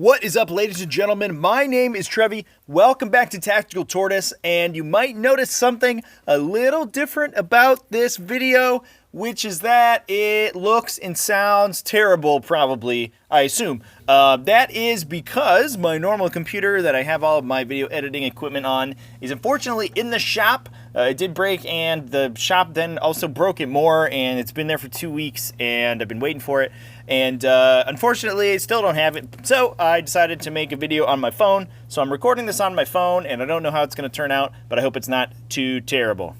What is up, ladies and gentlemen? My name is Trevi. Welcome back to Tactical Tortoise, and you might notice something a little different about this video, which is that it looks and sounds terrible, probably, I assume. That is because my normal computer that I have all of my video editing equipment on is unfortunately in the shop. It did break, and the shop then also broke it more, and it's been there for 2 weeks, and I've been waiting for it. And unfortunately, I still don't have it, so I decided to make a video on my phone. So I'm recording this on my phone, and I don't know how it's going to turn out, but I hope it's not too terrible.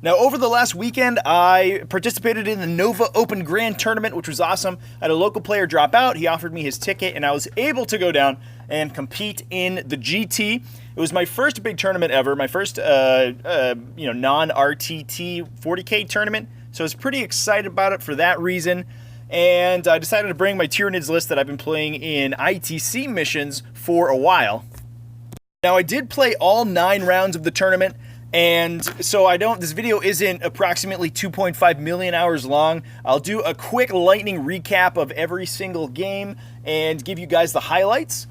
Now, over the last weekend, I participated in the Nova Open Grand Tournament, which was awesome. I had a local player drop out. He offered me his ticket, and I was able to go down and compete in the GT. It was my first big tournament ever, my first non-RTT 40K tournament, so I was pretty excited about it for that reason. And I decided to bring my Tyranids list that I've been playing in ITC missions for a while. Now, I did play all 9 rounds of the tournament, and so this video isn't approximately 2.5 million hours long. I'll do a quick lightning recap of every single game and give you guys the highlights.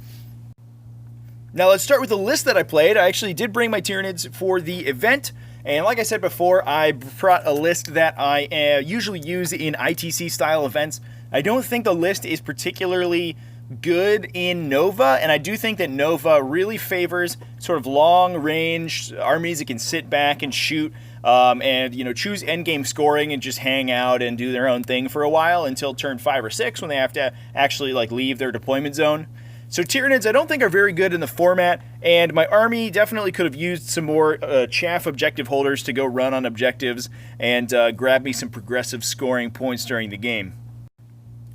Now, let's start with the list that I played. I actually did bring my Tyranids for the event. And like I said before, I brought a list that I usually use in ITC-style events. I don't think the list is particularly good in Nova, and I do think that Nova really favors sort of long-range armies that can sit back and shoot and choose endgame scoring and just hang out and do their own thing for a while until turn 5 or 6 when they have to actually leave their deployment zone. So Tyranids I don't think are very good in the format, and my army definitely could have used some more chaff objective holders to go run on objectives and grab me some progressive scoring points during the game.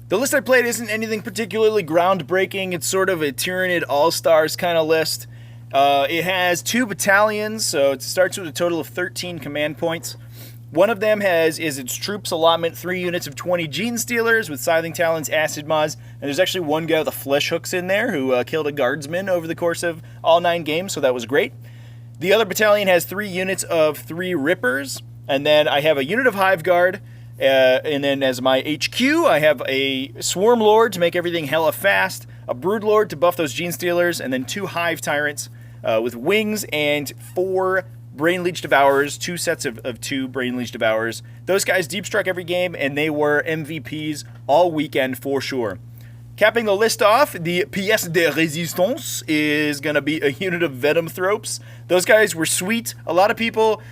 The list I played isn't anything particularly groundbreaking. It's sort of a Tyranid all-stars kind of list. It has 2 battalions, so it starts with a total of 13 command points. One of them is its troops allotment, 3 units of 20 Genestealers with Scything, Talons, Acid Mods, and there's actually one guy with the flesh hooks in there who killed a guardsman over the course of all 9 games, so that was great. The other battalion has 3 units of 3 Rippers, and then I have a unit of Hive Guard, and then as my HQ, I have a Swarmlord to make everything hella fast, a Broodlord to buff those Genestealers, and then 2 Hive Tyrants with wings and 4 Brainleech Devourers, 2 sets of 2 Brainleech Devourers. Those guys deep struck every game, and they were MVPs all weekend for sure. Capping the list off, the pièce de résistance is going to be a unit of Venomthropes. Those guys were sweet. A lot of people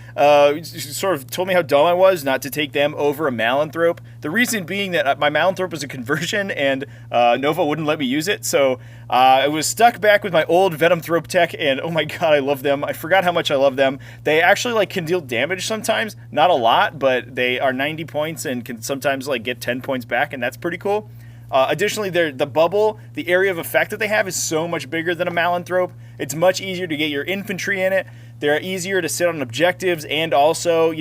sort of told me how dumb I was not to take them over a Malanthrope. The reason being that my Malanthrope was a conversion, and Nova wouldn't let me use it. So I was stuck back with my old Venomthrope tech, and oh my god, I love them. I forgot how much I love them. They actually can deal damage sometimes. Not a lot, but they are 90 points and can sometimes get 10 points back, and that's pretty cool. Additionally, the bubble, the area of effect that they have is so much bigger than a Malanthrope. It's much easier to get your infantry in it. They're easier to sit on objectives and also,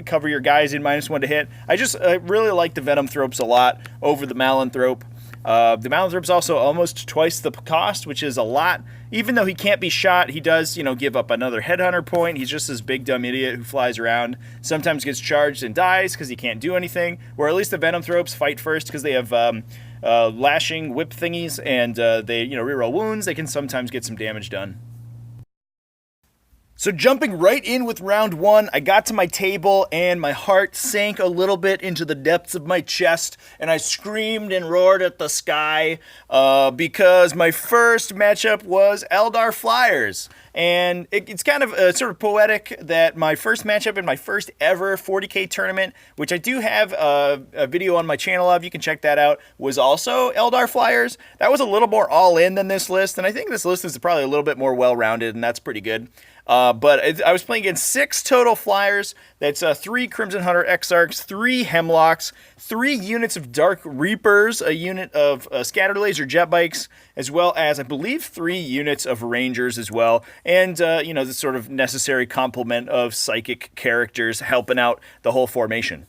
cover your guys in -1 to hit. I really like the Venomthropes a lot over the Malanthrope. The Malanthrope's also almost twice the cost, which is a lot. Even though he can't be shot, he does, give up another headhunter point. He's just this big dumb idiot who flies around, sometimes gets charged and dies because he can't do anything. Where at least the Venomthropes fight first because they have lashing whip thingies, and they reroll wounds. They can sometimes get some damage done. So jumping right in with round 1, I got to my table and my heart sank a little bit into the depths of my chest, and I screamed and roared at the sky because my first matchup was Eldar Flyers. And it's kind of sort of poetic that my first matchup in my first ever 40K tournament, which I do have a video on my channel of, you can check that out, was also Eldar Flyers. That was a little more all-in than this list, and I think this list is probably a little bit more well-rounded, and that's pretty good. But I was playing against 6 total Flyers. That's 3 Crimson Hunter Exarchs, 3 Hemlocks, 3 units of Dark Reapers, a unit of Scatter Laser Jet Bikes, as well as, I believe, 3 units of Rangers as well. And, the sort of necessary complement of psychic characters helping out the whole formation.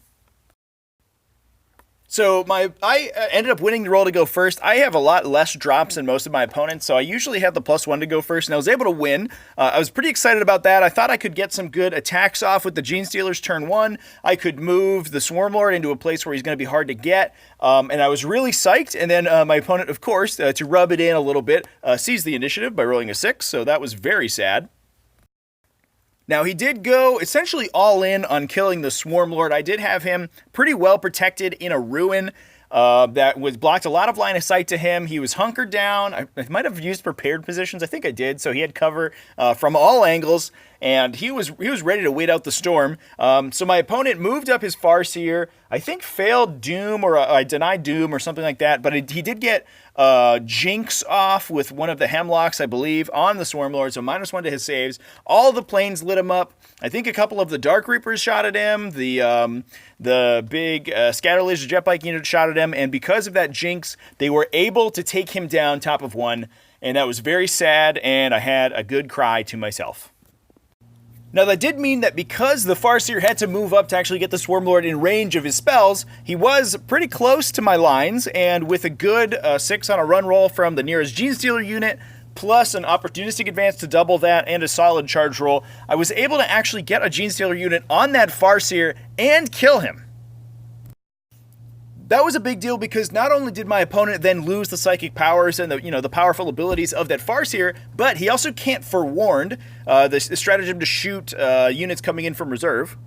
So I ended up winning the roll to go first. I have a lot less drops than most of my opponents, so I usually have the +1 to go first, and I was able to win. I was pretty excited about that. I thought I could get some good attacks off with the Genestealers turn 1. I could move the Swarmlord into a place where he's going to be hard to get, and I was really psyched. And then my opponent, of course, to rub it in a little bit, seized the initiative by rolling a 6, so that was very sad. Now, he did go essentially all in on killing the Swarmlord. I did have him pretty well protected in a ruin that was blocked a lot of line of sight to him. He was hunkered down. I might have used prepared positions. I think I did. So he had cover from all angles, and he was ready to wait out the storm. So my opponent moved up his Farseer. I think failed Doom, or I denied Doom or something like that. But he did get Jinx off with one of the Hemlocks, I believe, on the Swarmlord. So -1 to his saves. All the planes lit him up. I think a couple of the Dark Reapers shot at him. The big Scatter Laser Jet Bike unit shot at him. And because of that Jinx, they were able to take him down top of 1. And that was very sad, and I had a good cry to myself. Now, that did mean that because the Farseer had to move up to actually get the Swarmlord in range of his spells, he was pretty close to my lines, and with a good 6 on a run roll from the nearest Genestealer unit, plus an opportunistic advance to double that, and a solid charge roll, I was able to actually get a Genestealer unit on that Farseer and kill him. That was a big deal because not only did my opponent then lose the psychic powers and the powerful abilities of that Farseer, but he also can't forewarned the stratagem to shoot units coming in from reserve.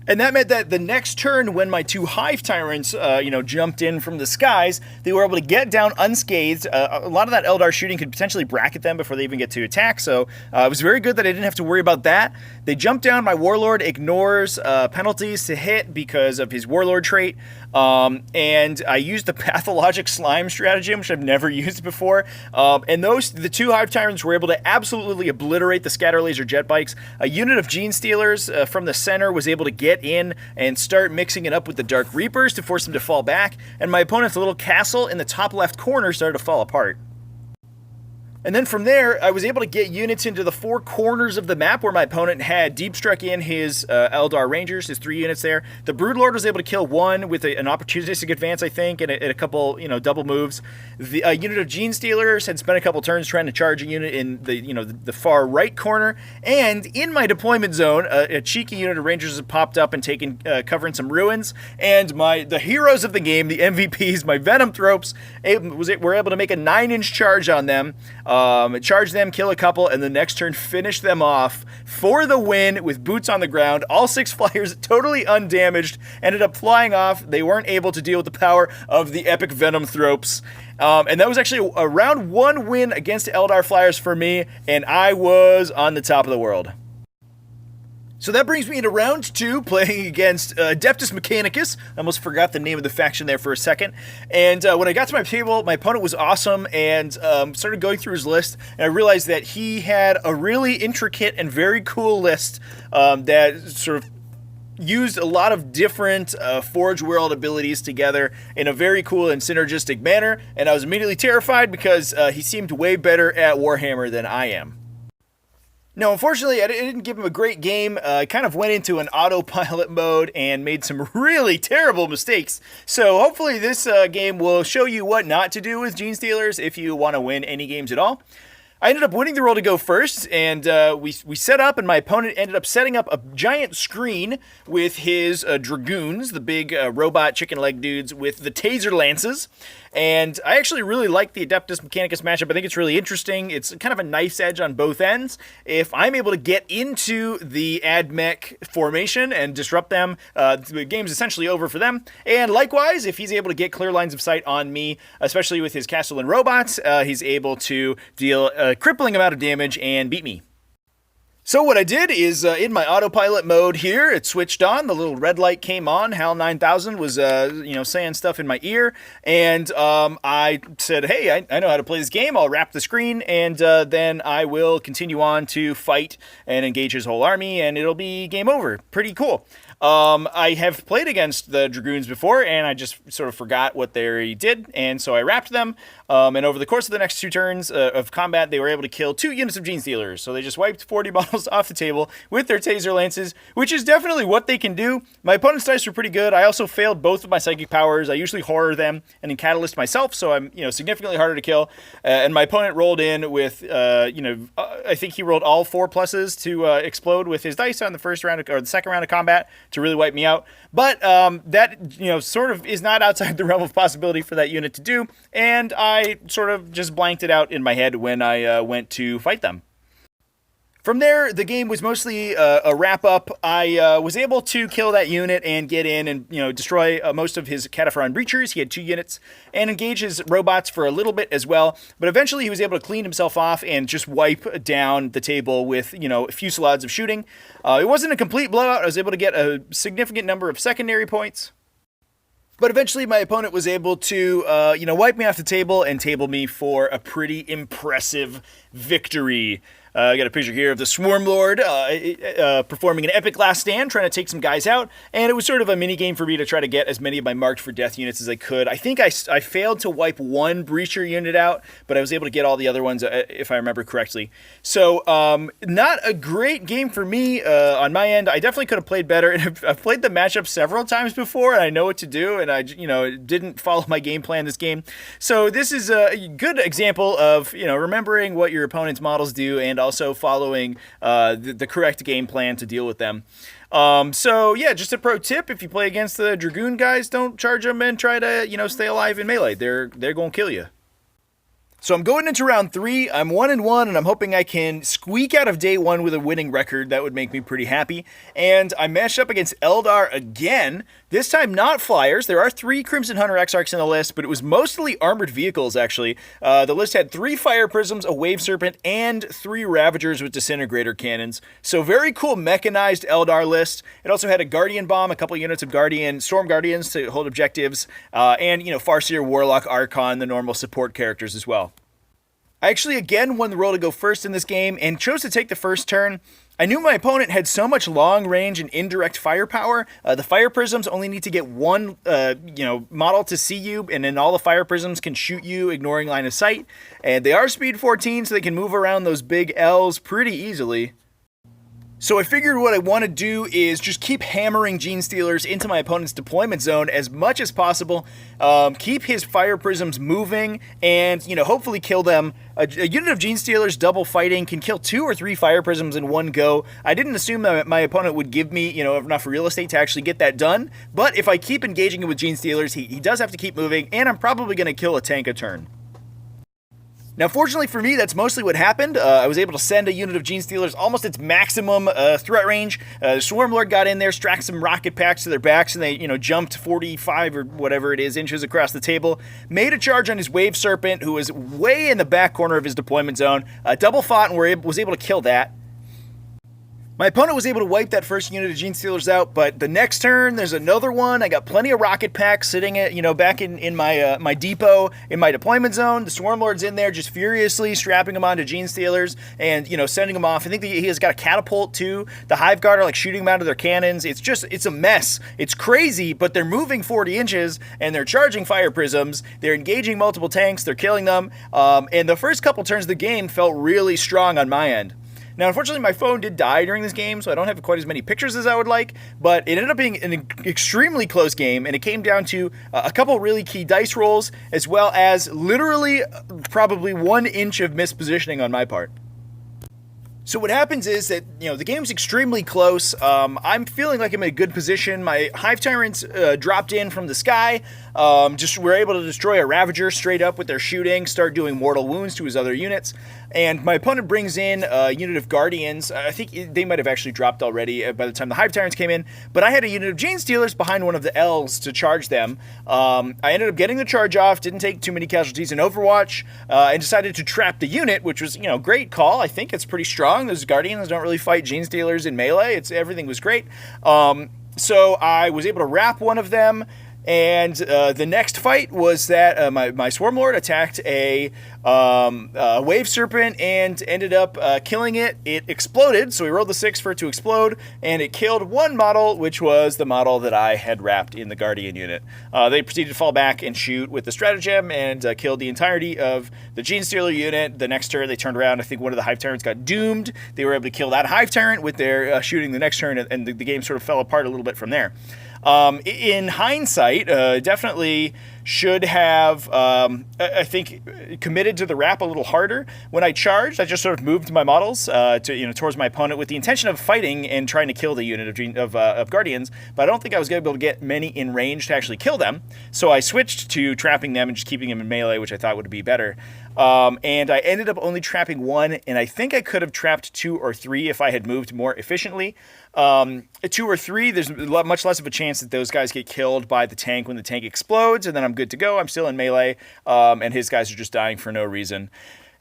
And that meant that the next turn, when my 2 Hive Tyrants, jumped in from the skies, they were able to get down unscathed. A lot of that Eldar shooting could potentially bracket them before they even get to attack, so it was very good that I didn't have to worry about that. They jumped down. My Warlord ignores penalties to hit because of his Warlord trait, and I used the Pathologic Slime stratagem, which I've never used before, and the 2 Hive Tyrants were able to absolutely obliterate the Scatter Laser Jet Bikes. A unit of Genestealers from the center was able to get in and start mixing it up with the Dark Reapers to force them to fall back, and my opponent's little castle in the top left corner started to fall apart. And then from there, I was able to get units into the 4 corners of the map where my opponent had deep struck in his Eldar Rangers, his 3 units there. The Broodlord was able to kill 1 with an opportunistic advance, I think, and a couple, double moves. The unit of Genestealers had spent a couple turns trying to charge a unit in the far right corner. And in my deployment zone, a cheeky unit of Rangers had popped up and taken cover in some ruins. And the heroes of the game, the MVPs, my Venomthropes, were able to make a 9-inch charge on them. Charge them, kill a couple, and the next turn finish them off for the win with boots on the ground. All 6 flyers totally undamaged, ended up flying off. They weren't able to deal with the power of the epic Venomthropes. And that was actually a round 1 win against Eldar flyers for me, and I was on the top of the world. So that brings me into round 2, playing against Adeptus Mechanicus. I almost forgot the name of the faction there for a second. And when I got to my table, my opponent was awesome and started going through his list. And I realized that he had a really intricate and very cool list that sort of used a lot of different Forge World abilities together in a very cool and synergistic manner. And I was immediately terrified because he seemed way better at Warhammer than I am. No, unfortunately, I didn't give him a great game. I kind of went into an autopilot mode and made some really terrible mistakes. So hopefully this game will show you what not to do with Genestealers if you want to win any games at all. I ended up winning the roll to go first, and we set up, and my opponent ended up setting up a giant screen with his Dragoons, the big robot chicken leg dudes with the Taser Lances. And I actually really like the Adeptus Mechanicus matchup. I think it's really interesting. It's kind of a knife's edge on both ends. If I'm able to get into the AdMech formation and disrupt them, the game's essentially over for them. And likewise, if he's able to get clear lines of sight on me, especially with his Castle and robots, he's able to deal a crippling amount of damage and beat me. So what I did is, in my autopilot mode here, it switched on, the little red light came on, HAL 9000 was, saying stuff in my ear, and I said, hey, I know how to play this game, I'll wrap the screen, and then I will continue on to fight and engage his whole army, and it'll be game over. Pretty cool. I have played against the Dragoons before, and I just sort of forgot what they did, and so I wrapped them. And over the course of the next 2 turns of combat, they were able to kill 2 units of Genestealers. So they just wiped 40 models off the table with their Taser Lances, which is definitely what they can do. My opponent's dice were pretty good. I also failed both of my psychic powers. I usually horror them and then catalyst myself, so I'm significantly harder to kill. And my opponent rolled in with I think he rolled all 4 pluses to explode with his dice on the first round or the second round of combat to really wipe me out. But that sort of is not outside the realm of possibility for that unit to do, and I sort of just blanked it out in my head when I went to fight them. From there, the game was mostly a wrap-up. I was able to kill that unit and get in and destroy most of his Catapharon Breachers. He had 2 units, and engage his robots for a little bit as well. But eventually, he was able to clean himself off and just wipe down the table with fusillades of shooting. It wasn't a complete blowout. I was able to get a significant number of secondary points. But eventually my opponent was able to, wipe me off the table and table me for a pretty impressive victory. I got a picture here of the Swarmlord performing an epic last stand, trying to take some guys out, and it was sort of a mini game for me to try to get as many of my marked for death units as I could. I think I failed to wipe 1 Breacher unit out, but I was able to get all the other ones, if I remember correctly. So, not a great game for me on my end. I definitely could have played better, and I've played the matchup several times before, and I know what to do, and I didn't follow my game plan this game. So this is a good example of remembering what your opponent's models do and also following the correct game plan to deal with them. So yeah, just a pro tip: if you play against the Dragoon guys, don't charge them and try to stay alive in melee. They're gonna kill you. So I'm going into round 3. I'm 1-1, and I'm hoping I can squeak out of day 1 with a winning record. That would make me pretty happy. And I matched up against Eldar again. This time not flyers. There are 3 Crimson Hunter Exarchs in the list, but it was mostly armored vehicles, actually. The list had 3 Fire Prisms, a Wave Serpent, and 3 Ravagers with Disintegrator Cannons. So very cool mechanized Eldar list. It also had a Guardian Bomb, a couple units of Storm Guardians to hold objectives, and Farseer, Warlock, Archon, the normal support characters as well. I actually again won the roll to go first in this game and chose to take the first turn. I knew my opponent had so much long range and indirect firepower. The Fire Prisms only need to get 1 model to see you, and then all the Fire Prisms can shoot you, ignoring line of sight. And they are speed 14, so they can move around those big L's pretty easily. So I figured what I want to do is just keep hammering Genestealers into my opponent's deployment zone as much as possible, keep his Fire Prisms moving, and hopefully kill them. A unit of Genestealers double fighting can kill 2 or 3 Fire Prisms in one go. I didn't assume that my opponent would give me enough real estate to actually get that done, but if I keep engaging him with Genestealers, he does have to keep moving, and I'm probably going to kill a tank a turn. Now, fortunately for me, that's mostly what happened. I was able to send a unit of Genestealers almost its maximum threat range. The Swarmlord got in there, strapped some rocket packs to their backs, and they, jumped 45 or whatever it is inches across the table. Made a charge on his Wave Serpent, who was way in the back corner of his deployment zone. Double fought and was able to kill that. My opponent was able to wipe that first unit of Genestealers out, but the next turn, there's another one. I got plenty of rocket packs sitting at, back in my my depot in my deployment zone. The Swarmlord's in there just furiously strapping them onto Genestealers and, sending them off. I think he has got a catapult too. The Hive Guard are shooting them out of their cannons. It's a mess. It's crazy, but they're moving 40 inches and they're charging Fire Prisms. They're engaging multiple tanks. They're killing them. And the first couple turns of the game felt really strong on my end. Now, unfortunately, my phone did die during this game, so I don't have quite as many pictures as I would like, but it ended up being an extremely close game, and it came down to a couple really key dice rolls, as well as literally probably 1 inch of mispositioning on my part. So what happens is that, the game's extremely close. I'm feeling like I'm in a good position. My Hive Tyrants dropped in from the sky. Just were able to destroy a Ravager straight up with their shooting, start doing mortal wounds to his other units. And my opponent brings in a unit of Guardians. I think they might have actually dropped already by the time the Hive Tyrants came in. But I had a unit of Genestealers behind one of the L's to charge them. I ended up getting the charge off, didn't take too many casualties in Overwatch, and decided to trap the unit, which was, great call. I think it's pretty strong. Those Guardians don't really fight Genestealers in melee. Everything was great. So I was able to wrap one of them, And the next fight was that my Swarmlord attacked a Wave Serpent and ended up killing it. It exploded, so we rolled the 6 for it to explode, and it killed one model, which was the model that I had wrapped in the Guardian unit. They proceeded to fall back and shoot with the Stratagem and killed the entirety of the Genestealer unit. The next turn, they turned around. I think one of the Hive Tyrants got doomed. They were able to kill that Hive Tyrant with their shooting the next turn, and the game sort of fell apart a little bit from there. In hindsight, definitely should have, I think, committed to the wrap a little harder. When I charged, I just sort of moved my models towards my opponent with the intention of fighting and trying to kill the unit of Guardians, but I don't think I was going to be able to get many in range to actually kill them. So I switched to trapping them and just keeping them in melee, which I thought would be better. And I ended up only trapping 1, and I think I could have trapped 2 or 3 if I had moved more efficiently. 2 or 3, there's much less of a chance that those guys get killed by the tank when the tank explodes, and then I'm good to go. I'm still in melee, and his guys are just dying for no reason.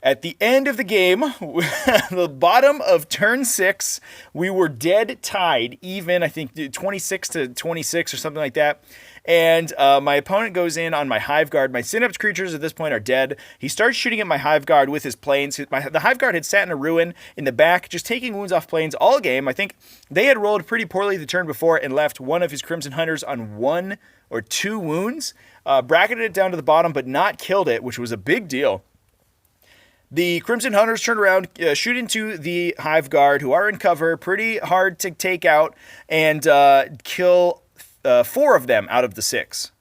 At the end of the game, the bottom of turn 6, we were dead tied, even, I think, 26 to 26 or something like that. And my opponent goes in on my Hive Guard. My Synapse creatures at this point are dead. He starts shooting at my Hive Guard with his planes. The Hive Guard had sat in a ruin in the back, just taking wounds off planes all game. I think they had rolled pretty poorly the turn before and left one of his Crimson Hunters on 1 or 2 wounds. Bracketed it down to the bottom, but not killed it, which was a big deal. The Crimson Hunters turn around, shoot into the Hive Guard, who are in cover, pretty hard to take out, and kill 4 of them out of the 6.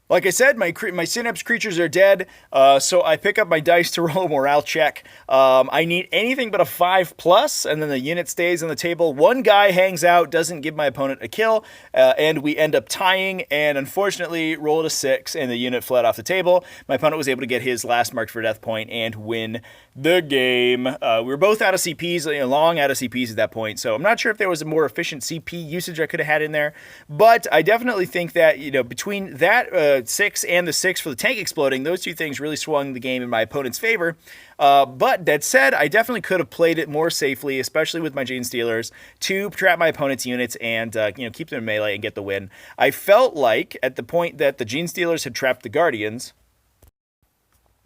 Like I said, my Synapse creatures are dead, so I pick up my dice to roll a morale check. I need anything but a 5+, and then the unit stays on the table. One guy hangs out, doesn't give my opponent a kill, and we end up tying, and unfortunately rolled a 6, and the unit fled off the table. My opponent was able to get his last marked for death point and win the game. We were both out of CPs, long out of CPs at that point, so I'm not sure if there was a more efficient CP usage I could have had in there, but I definitely think that, between that 6 and the 6 for the tank exploding, those 2 things really swung the game in my opponent's favor. But that said, I definitely could have played it more safely, especially with my Genestealers, to trap my opponent's units and keep them in melee and get the win. I felt like at the point that the Genestealers had trapped the Guardians,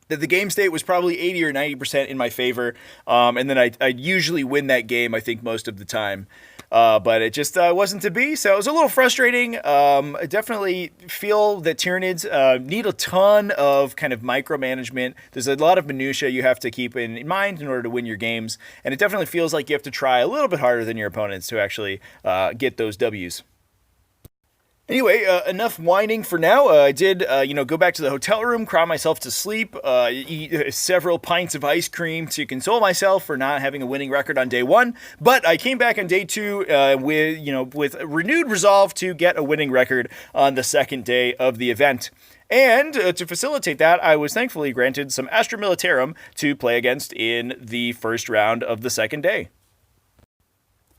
that the game state was probably 80 or 90% in my favor, and then I'd usually win that game, I think, most of the time. But it just wasn't to be, so it was a little frustrating. I definitely feel that Tyranids need a ton of kind of micromanagement. There's a lot of minutia you have to keep in mind in order to win your games, and it definitely feels like you have to try a little bit harder than your opponents to actually get those Ws. Anyway, enough whining for now. I did, go back to the hotel room, cry myself to sleep, eat several pints of ice cream to console myself for not having a winning record on day 1. But I came back on day 2 with renewed resolve to get a winning record on the second day of the event. And to facilitate that, I was thankfully granted some Astra Militarum to play against in the first round of the second day.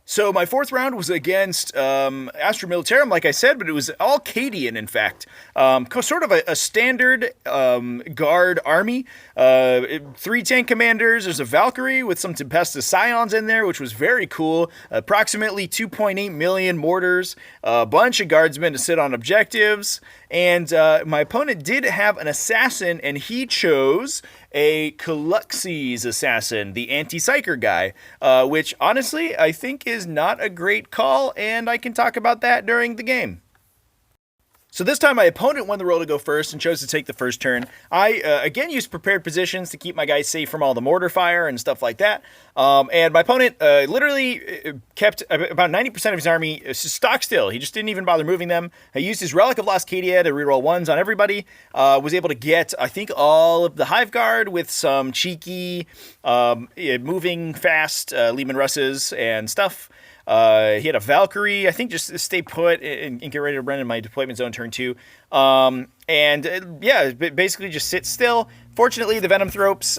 So my 4th round was against Astra Militarum, like I said, but it was all Cadian, in fact. Sort of a standard guard army. 3 tank commanders. There's a Valkyrie with some Tempestus Scions in there, which was very cool. Approximately 2.8 million mortars. A bunch of guardsmen to sit on objectives. And my opponent did have an assassin, and he chose a Caluxes assassin, the anti-psyker guy, which honestly I think is not a great call, and I can talk about that during the game. So this time my opponent won the roll to go first and chose to take the first turn. I, again, used prepared positions to keep my guys safe from all the mortar fire and stuff like that. And my opponent literally kept about 90% of his army stock still. He just didn't even bother moving them. He used his Relic of Lost Cadia to reroll 1s on everybody. Was able to get, I think, all of the Hive Guard with some cheeky, moving fast Lehman Russes and stuff. He had a Valkyrie, I think, just stay put and get ready to run in my deployment zone turn 2. Basically just sit still. Fortunately, the Venomthropes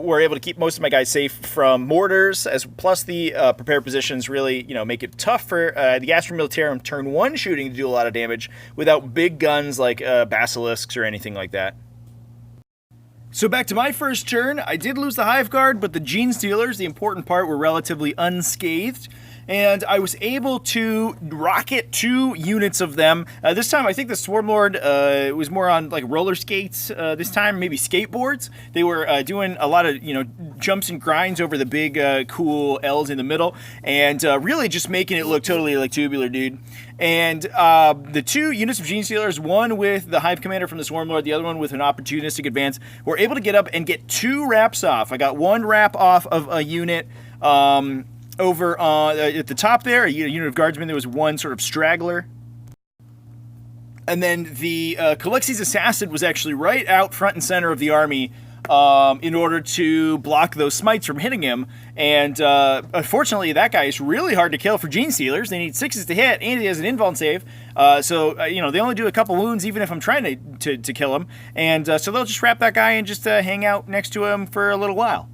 were able to keep most of my guys safe from mortars, plus the prepared positions really, make it tough for the Astra Militarum turn 1 shooting to do a lot of damage without big guns like Basilisks or anything like that. So back to my first turn, I did lose the Hive Guard, but the Genestealers, the important part, were relatively unscathed. and I was able to rocket 2 units of them. This time, I think the Swarmlord was more on like roller skates this time, maybe skateboards. They were doing a lot of, jumps and grinds over the big, cool L's in the middle, and really just making it look totally like tubular, dude. And the 2 units of Genestealers, one with the Hive Commander from the Swarmlord, the other one with an opportunistic advance, were able to get up and get 2 wraps off. I got 1 wrap off of a unit over at the top there, a unit of guardsmen. There was 1 sort of straggler. And then the Calixi's Assassin was actually right out front and center of the army in order to block those smites from hitting him. And unfortunately, that guy is really hard to kill for Genestealers. They need 6s to hit, and he has an invuln save. So they only do a couple wounds, even if I'm trying to kill him. And so they'll just wrap that guy and just hang out next to him for a little while.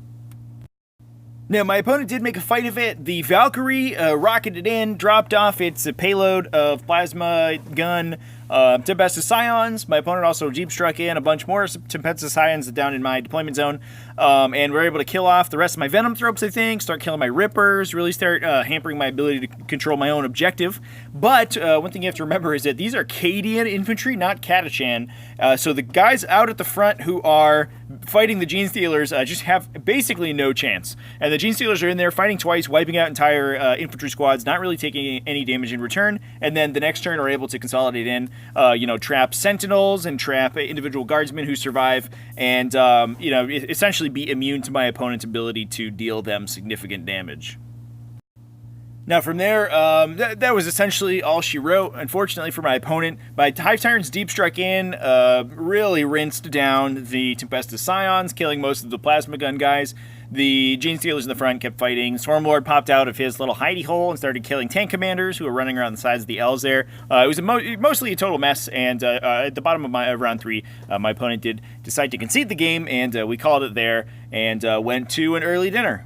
Now, my opponent did make a fight of it. The Valkyrie rocketed in, dropped off its payload of plasma gun, Tempestus Scions. My opponent also Jeep struck in a bunch more Tempestus Scions down in my deployment zone, and we're able to kill off the rest of my Venomthropes, I think, start killing my Rippers, really start hampering my ability to control my own objective. But one thing you have to remember is that these are Cadian infantry, not Catachan. So the guys out at the front who are fighting the Genestealers just have basically no chance. And the Genestealers are in there fighting twice, wiping out entire infantry squads, not really taking any damage in return. And then the next turn are able to consolidate in, trap sentinels and trap individual guardsmen who survive, and essentially be immune to my opponent's ability to deal them significant damage. Now from there, that was essentially all she wrote. Unfortunately for my opponent, my Hive Tyrants deep struck in, really rinsed down the Tempestus Scions, killing most of the plasma gun guys. The Genestealers in the front kept fighting. Swarmlord popped out of his little hidey hole and started killing tank commanders who were running around the sides of the L's there. It was mostly a total mess, and at the bottom of my round 3, my opponent did decide to concede the game, and we called it there and went to an early dinner.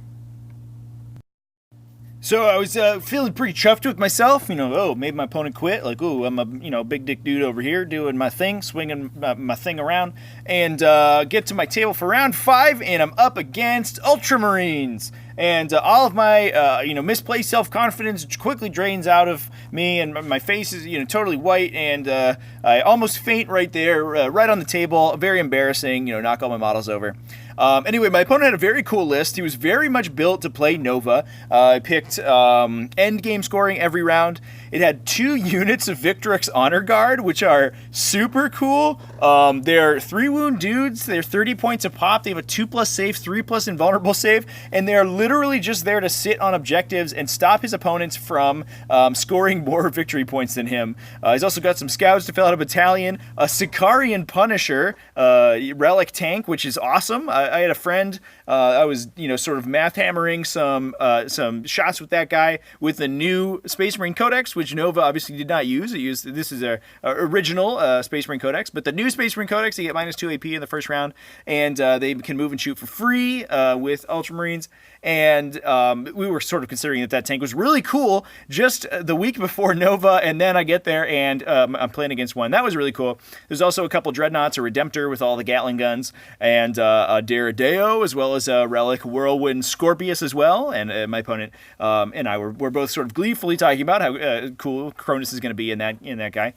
So I was feeling pretty chuffed with myself, made my opponent quit, like, ooh, I'm a big dick dude over here doing my thing, swinging my thing around, and get to my table for round 5, and I'm up against Ultramarines. And all of my, misplaced self-confidence quickly drains out of me, and my face is, totally white, and I almost faint right there, right on the table. Very embarrassing, knock all my models over. Anyway, my opponent had a very cool list. He was very much built to play Nova. I picked end game scoring every round. It had 2 units of Victrix Honor Guard, which are super cool. They're 3 wound dudes. They're 30 points a pop. They have a 2+ save, 3+ invulnerable save, and they're literally just there to sit on objectives and stop his opponents from scoring more victory points than him. He's also got some scouts to fill out a battalion, a Sicarian Punisher, relic tank, which is awesome. I had a friend, I was, sort of math hammering some shots with that guy with the new Space Marine Codex, which Nova obviously did not use. This is a original Space Marine Codex, but the new Space Marine Codex, they get -2 AP in the first round, and they can move and shoot for free with Ultramarines. And we were sort of considering that tank was really cool just the week before Nova, and then I get there and I'm playing against one. That was really cool. There's also a couple Dreadnoughts, a Redemptor with all the Gatling guns, and a Daredeo, as well as a Relic Whirlwind Scorpius as well. And my opponent and I were both sort of gleefully talking about how cool Cronus is going to be in that guy.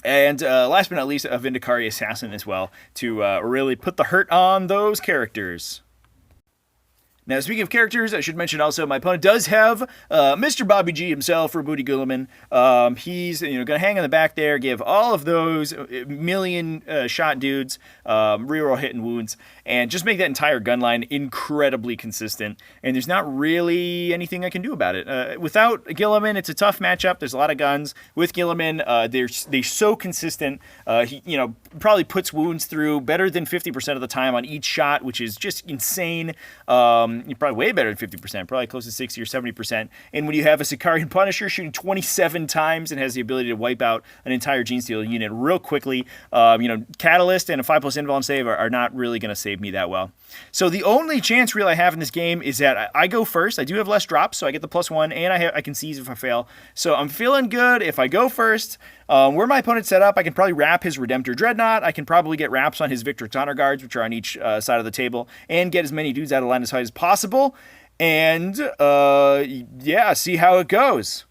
And last but not least, a Vindicari Assassin as well to really put the hurt on those characters. Now, speaking of characters, I should mention also my opponent does have Mr. Bobby G himself, for Booty Gulliman. He's going to hang in the back there, give all of those million shot dudes reroll hit and wounds, and just make that entire gun line incredibly consistent. And there's not really anything I can do about it. Without Gilliman, it's a tough matchup. There's a lot of guns. With Gilliman, they're so consistent. He probably puts wounds through better than 50% of the time on each shot, which is just insane. You're probably way better than 50%, probably close to 60 or 70%. And when you have a Sicarian Punisher shooting 27 times and has the ability to wipe out an entire Genestealer unit real quickly, Catalyst and a 5+ invuln save are not really going to save me that well. So the only chance really I have in this game is that I go first. I do have less drops, so I get the +1, and I can seize if I fail. So I'm feeling good if I go first. Where my opponent's set up, I can probably wrap his Redemptor Dreadnought. I can probably get wraps on his Victrix Honor Guards, which are on each side of the table, and get as many dudes out of line of sight as possible. and yeah, see how it goes.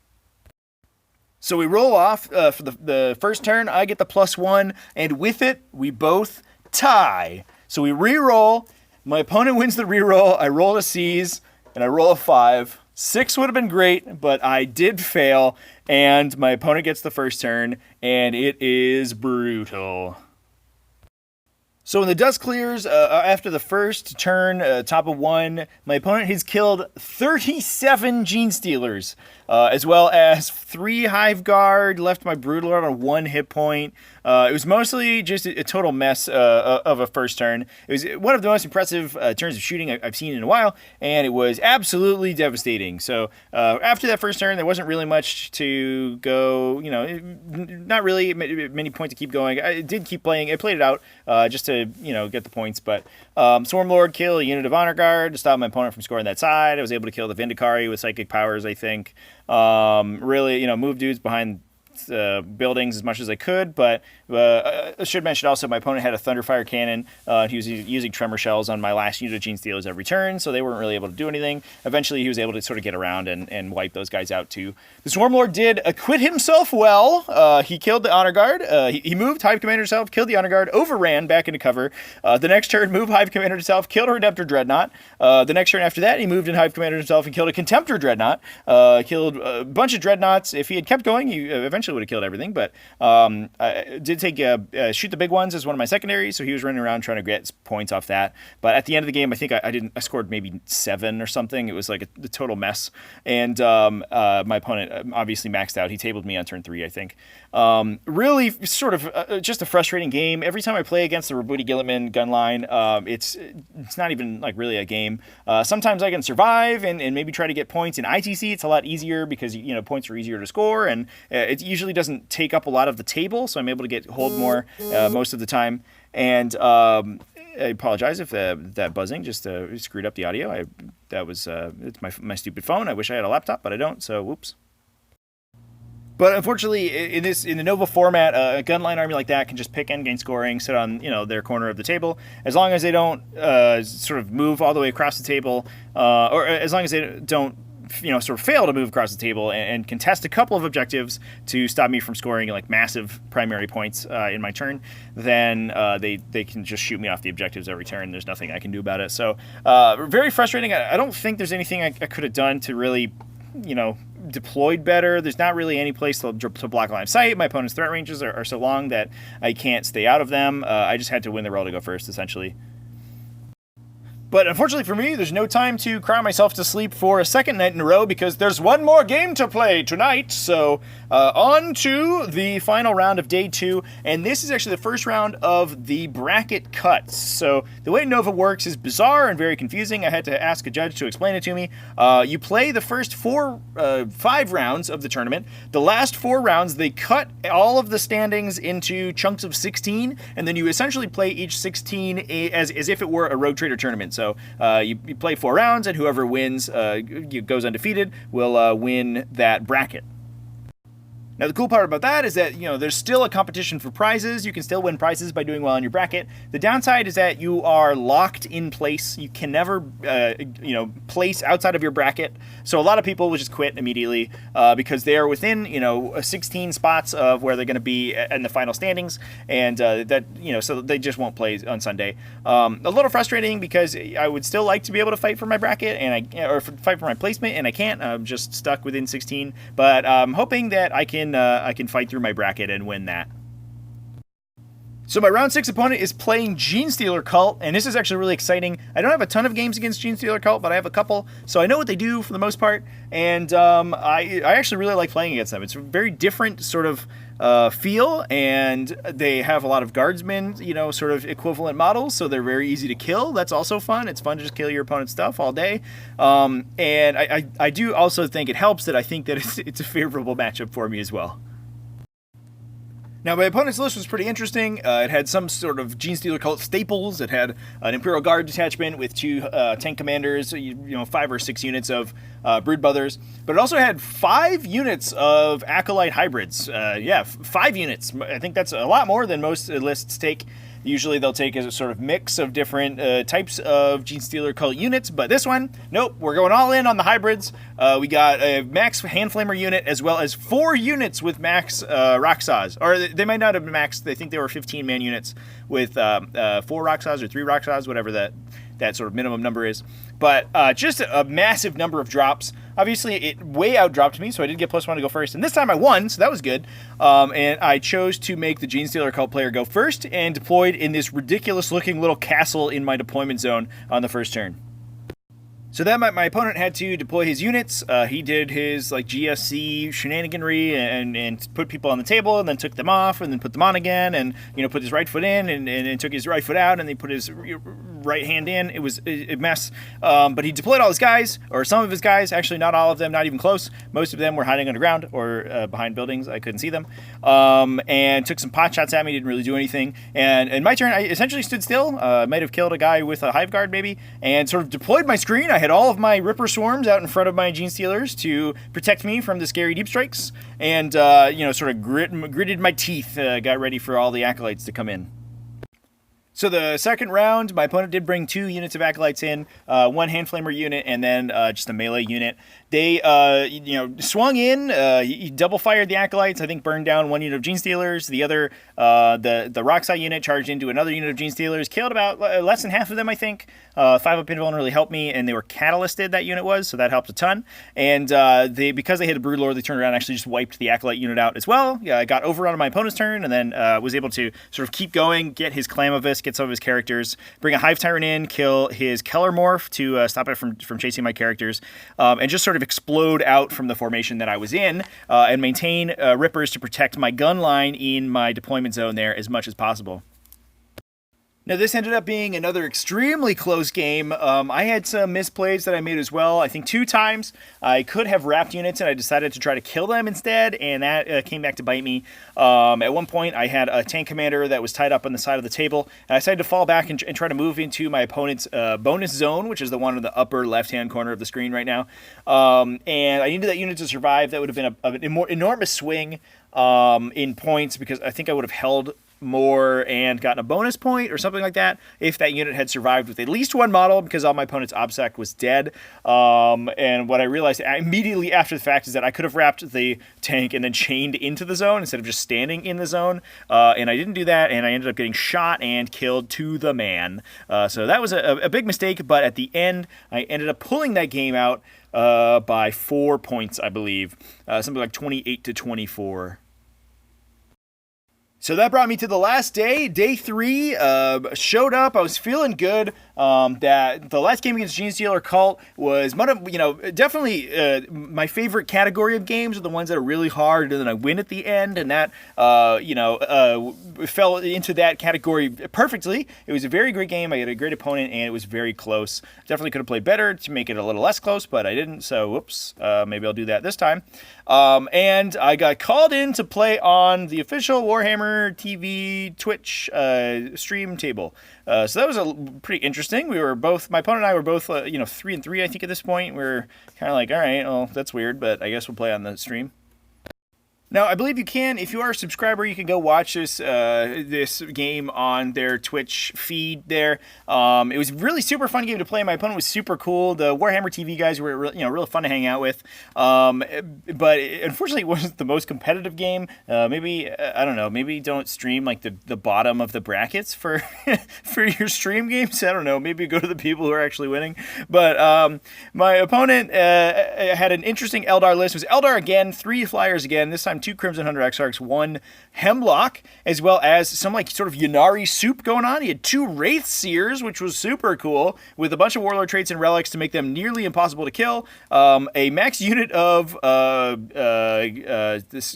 So we roll off for the first turn. I get the +1, and with it, we both tie. So we re-roll. My opponent wins the re-roll. I roll a C's, and I roll a 5. 6 would have been great, but I did fail, and my opponent gets the first turn, and it is brutal. So when the dust clears, after the first turn, top of 1, my opponent has killed 37 Genestealers, as well as 3 Hive Guard, left my Broodlord on 1 hit point. It was mostly just a total mess of a first turn. It was one of the most impressive turns of shooting I've seen in a while, and it was absolutely devastating. So after that first turn, there wasn't really much to go, not really many points to keep going. I did keep playing. I played it out just to, get the points, but Swarmlord kill a unit of Honor Guard to stop my opponent from scoring that side. I was able to kill the Vindicari with psychic powers, I think. Really, move dudes behind buildings as much as I could, but I should mention also my opponent had a Thunderfire cannon. He was using tremor shells on my last unit of Genestealers every turn, so they weren't really able to do anything. Eventually, he was able to sort of get around and wipe those guys out too. The Swarmlord did acquit himself well. He killed the Honor Guard. He moved Hive Commander himself, killed the Honor Guard, overran back into cover. The next turn, moved Hive Commander himself, killed a Redemptor Dreadnought. The next turn after that, he moved in Hive Commander himself and killed a Contemptor Dreadnought. Killed a bunch of Dreadnoughts. If he had kept going, he eventually would have killed everything, but I did take Shoot the Big Ones as one of my secondaries, so he was running around trying to get points off that. But at the end of the game, I think I scored maybe 7 or something. It was like a total mess, and my opponent obviously maxed out. He tabled me on turn 3, I think. Really sort of just a frustrating game. Every time I play against the Rabuti Gilliman gun line, it's not even like really a game. Sometimes I can survive and maybe try to get points. In ITC, it's a lot easier because points are easier to score, and it usually doesn't take up a lot of the table, so I'm able to hold more most of the time. And I apologize if that buzzing just screwed up the audio. It's my stupid phone. I wish I had a laptop, but I don't, so whoops. But unfortunately, in the Nova format, a gunline army like that can just pick endgame scoring, sit on their corner of the table, as long as they don't sort of move all the way across the table, or as long as they don't sort of fail to move across the table and contest a couple of objectives to stop me from scoring like massive primary points in my turn, then they can just shoot me off the objectives every turn. There's nothing I can do about it. So very frustrating. I don't think there's anything I could have done to really deployed better. There's not really any place to block line of sight. My opponent's threat ranges are so long that I can't stay out of them. I just had to win the roll to go first, essentially. But unfortunately for me, there's no time to cry myself to sleep for a second night in a row because there's one more game to play tonight. So on to the final round of day 2. And this is actually the first round of the bracket cuts. So the way Nova works is bizarre and very confusing. I had to ask a judge to explain it to me. You play the first 5 rounds of the tournament. The last 4 rounds, they cut all of the standings into chunks of 16. And then you essentially play each 16 as if it were a Rogue Trader tournament. So you play 4 rounds, and whoever wins goes undefeated will win that bracket. Now, the cool part about that is that, there's still a competition for prizes. You can still win prizes by doing well in your bracket. The downside is that you are locked in place. You can never, place outside of your bracket. So a lot of people will just quit immediately because they are within, 16 spots of where they're going to be in the final standings. And so they just won't play on Sunday. A little frustrating because I would still like to be able to fight for my bracket or fight for my placement, and I can't. I'm just stuck within 16. But I'm hoping that I can fight through my bracket and win that. So my round 6 opponent is playing Genestealer Cult, and this is actually really exciting. I don't have a ton of games against Genestealer Cult, but I have a couple, so I know what they do for the most part, and I actually really like playing against them. It's a very different sort of feel, and they have a lot of guardsmen, sort of equivalent models, so they're very easy to kill. That's also fun. It's fun to just kill your opponent's stuff all day. And I do also think it helps that I think that it's a favorable matchup for me as well. Now, my opponent's list was pretty interesting. It had some sort of Genestealer Cult staples. It had an Imperial Guard detachment with 2 tank commanders, 5 or 6 units of Brood Brothers. But it also had 5 units of Acolyte hybrids. 5 units. I think that's a lot more than most lists take. Usually they'll take a sort of mix of different types of Genestealer cult units, but this one, nope, we're going all in on the hybrids. We got a max hand flamer unit as well as 4 units with max Roxas, or they might not have been max. They think they were 15-man units with 4 Roxas or 3 Roxas, whatever that sort of minimum number is. But just a massive number of drops. Obviously, it way outdropped me, so I did get +1 to go first. And this time I won, so that was good. And I chose to make the Genestealer cult player go first and deployed in this ridiculous-looking little castle in my deployment zone on the first turn. So then my opponent had to deploy his units. He did his like GSC shenaniganry and put people on the table and then took them off and then put them on again and put his right foot in and took his right foot out and then put his right hand in. It was a mess. But he deployed all his guys, or some of his guys, actually not all of them, not even close. Most of them were hiding underground or behind buildings. I couldn't see them. And took some pot shots at me, didn't really do anything. And in my turn, I essentially stood still. Might have killed a guy with a Hive Guard maybe, and sort of deployed my screen. I had all of my Ripper Swarms out in front of my Genestealers to protect me from the scary deep strikes, and sort of gritted my teeth, got ready for all the acolytes to come in. So the second round, my opponent did bring 2 units of acolytes in, 1 hand flamer unit, and then just a melee unit. They, swung in. He double fired the acolytes. I think burned down 1 unit of Genestealers. The other, the Roxai unit charged into another unit of Genestealers, killed about less than half of them, I think. 5-up invuln really helped me, and they were catalysted, that unit was, so that helped a ton. And because they hit a Broodlord, they turned around and actually just wiped the acolyte unit out as well. I got over on my opponent's turn, and then was able to sort of keep going, get his Clamovis, get some of his characters, bring a Hive Tyrant in, kill his Keller Morph to stop it from chasing my characters, and just sort of explode out from the formation that I was in, and maintain Rippers to protect my gun line in my deployment zone there as much as possible. Now, this ended up being another extremely close game. I had some misplays that I made as well. I think 2 times I could have wrapped units, and I decided to try to kill them instead, and that came back to bite me. At one point, I had a tank commander that was tied up on the side of the table, and I decided to fall back and try to move into my opponent's bonus zone, which is the one in the upper left-hand corner of the screen right now. And I needed that unit to survive. That would have been an enormous swing in points, because I think I would have held more and gotten a bonus point or something like that if that unit had survived with at least 1 model, because all my opponent's OBSEC was dead. And what I realized immediately after the fact is that I could have wrapped the tank and then chained into the zone instead of just standing in the zone, and I didn't do that, and I ended up getting shot and killed to the man. So that was a big mistake, but at the end I ended up pulling that game out by 4 points, I believe, something like 28-24. So that brought me to the last day, day 3. Showed up. I was feeling good. That the last game against Genestealer Cult was, definitely my favorite category of games are the ones that are really hard and then I win at the end, and that fell into that category perfectly. It was a very great game. I had a great opponent, and it was very close. Definitely could have played better to make it a little less close, but I didn't. So whoops. Maybe I'll do that this time. And I got called in to play on the official Warhammer TV Twitch stream table. So that was pretty interesting. We were both, my opponent and I were both, 3-3, I think, at this point. We were kind of like, all right, well, that's weird, but I guess we'll play on the stream. Now, I believe you can, if you are a subscriber, you can go watch this game on their Twitch feed there. It was a really super fun game to play. My opponent was super cool. The Warhammer TV guys were really fun to hang out with. But unfortunately, it wasn't the most competitive game. Maybe, I don't know, maybe don't stream like the bottom of the brackets for for your stream games. I don't know, maybe go to the people who are actually winning. But my opponent had an interesting Eldar list. It was Eldar again, 3 flyers again, this time 2 Crimson Hunter Exarchs, 1 Hemlock, as well as some sort of Yannari soup going on. He had 2 Wraith Seers, which was super cool, with a bunch of Warlord traits and relics to make them nearly impossible to kill. A max unit of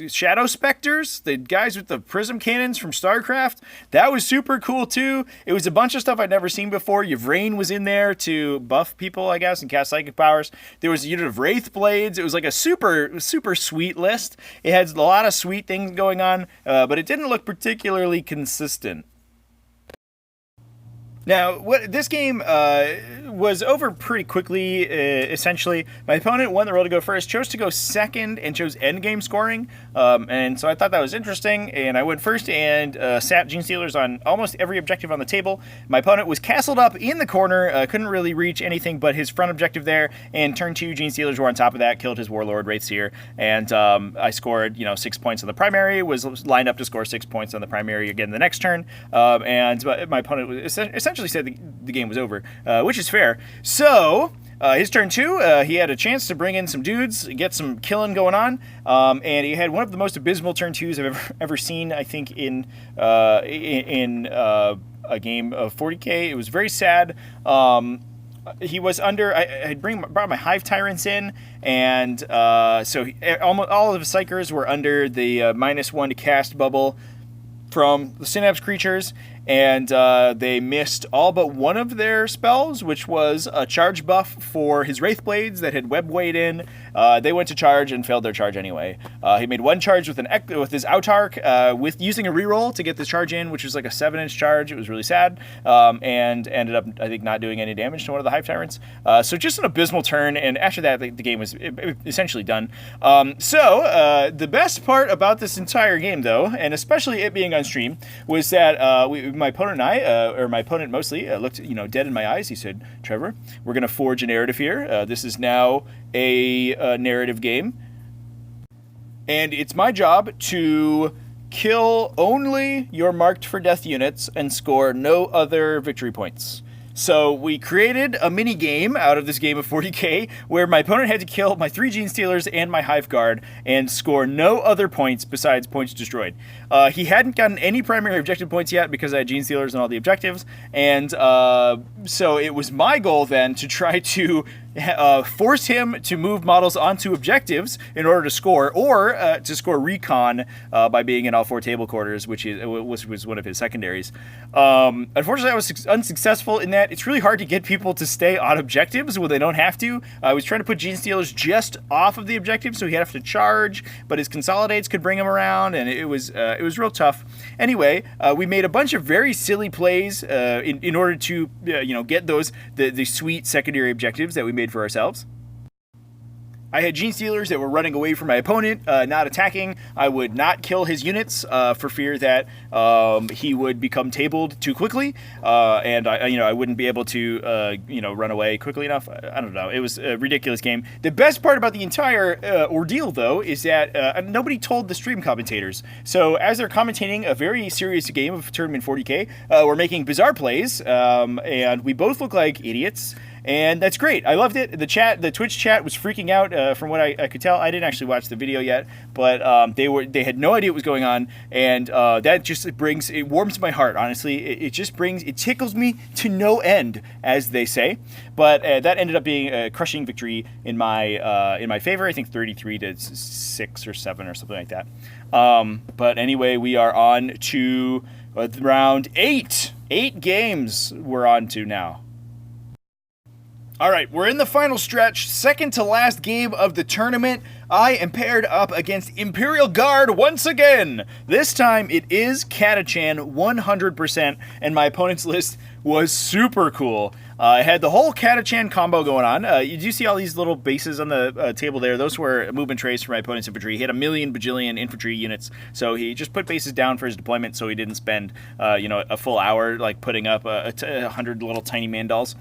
Shadow Specters, the guys with the prism cannons from StarCraft. That was super cool too. It was a bunch of stuff I'd never seen before. Yvrain was in there to buff people, I guess, and cast psychic powers. There was a unit of Wraith Blades. It was like a super, super sweet list. It had a lot of sweet things going on, but it didn't look particularly consistent. Now, this game was over pretty quickly, essentially. My opponent won the roll to go first, chose to go second, and chose endgame scoring. And so I thought that was interesting, and I went first and sat Genestealers on almost every objective on the table. My opponent was castled up in the corner, couldn't really reach anything but his front objective there, and turn 2 Genestealers were on top of that, killed his Warlord, Wraithseer, and I scored, 6 points on the primary, was lined up to score 6 points on the primary again the next turn, and my opponent was essentially said the game was over, which is fair. So his turn 2, he had a chance to bring in some dudes, get some killing going on, and he had one of the most abysmal turn 2s I've ever seen, I think, in a game of 40k. It was very sad. He was under. I had brought my Hive Tyrants in, and so almost all of his Psychers were under the -1 to cast bubble from the Synapse creatures, and they missed all but one of their spells, which was a charge buff for his Wraithblades that had web weight in. They went to charge and failed their charge anyway. He made one charge with his Autarch, with using a reroll to get the charge in, which was like a 7-inch charge. It was really sad, and ended up, I think, not doing any damage to one of the Hive Tyrants. So just an abysmal turn, and after that, the game was essentially done. The best part about this entire game, though, and especially it being on stream, was that my opponent and I, or my opponent mostly, looked dead in my eyes. He said, "Trevor, we're going to forge a narrative here. This is now a narrative game, and it's my job to kill only your marked for death units and score no other victory points." So we created a mini game out of this game of 40k where my opponent had to kill my 3 Genestealers and my Hive Guard and score no other points besides points destroyed. He hadn't gotten any primary objective points yet because I had Genestealers and all the objectives, and so it was my goal then to try to force him to move models onto objectives in order to score, or to score recon by being in all 4 table quarters, which was one of his secondaries. Unfortunately, I was unsuccessful in that. It's really hard to get people to stay on objectives when they don't have to. I was trying to put Genestealers just off of the objective, so he'd have to charge, but his consolidates could bring him around, and it was real tough. Anyway, we made a bunch of very silly plays in order to get the sweet secondary objectives that we made for ourselves. I had Genestealers that were running away from my opponent, not attacking. I would not kill his units for fear that he would become tabled too quickly, and I wouldn't be able to run away quickly enough. I don't know. It was a ridiculous game. The best part about the entire ordeal, though, is that nobody told the stream commentators. So as they're commentating a very serious game of Tournament 40k, we're making bizarre plays, and we both look like idiots. And that's great. I loved it. The Twitch chat was freaking out from what I could tell. I didn't actually watch the video yet, but they had no idea what was going on, and that just it warms my heart. Honestly, it tickles me to no end, as they say. But that ended up being a crushing victory in my favor. I think 33-6 or 7 or something like that. But anyway, we are on to round 8. 8 games we're on to now. All right, we're in the final stretch, second to last game of the tournament. I am paired up against Imperial Guard once again. This time it is Catachan 100%, and my opponent's list was super cool. I had the whole Catachan combo going on. You do see all these little bases on the table there. Those were movement trays for my opponent's infantry. He had a million bajillion infantry units, so he just put bases down for his deployment so he didn't spend a full hour putting up 100 little tiny mandals.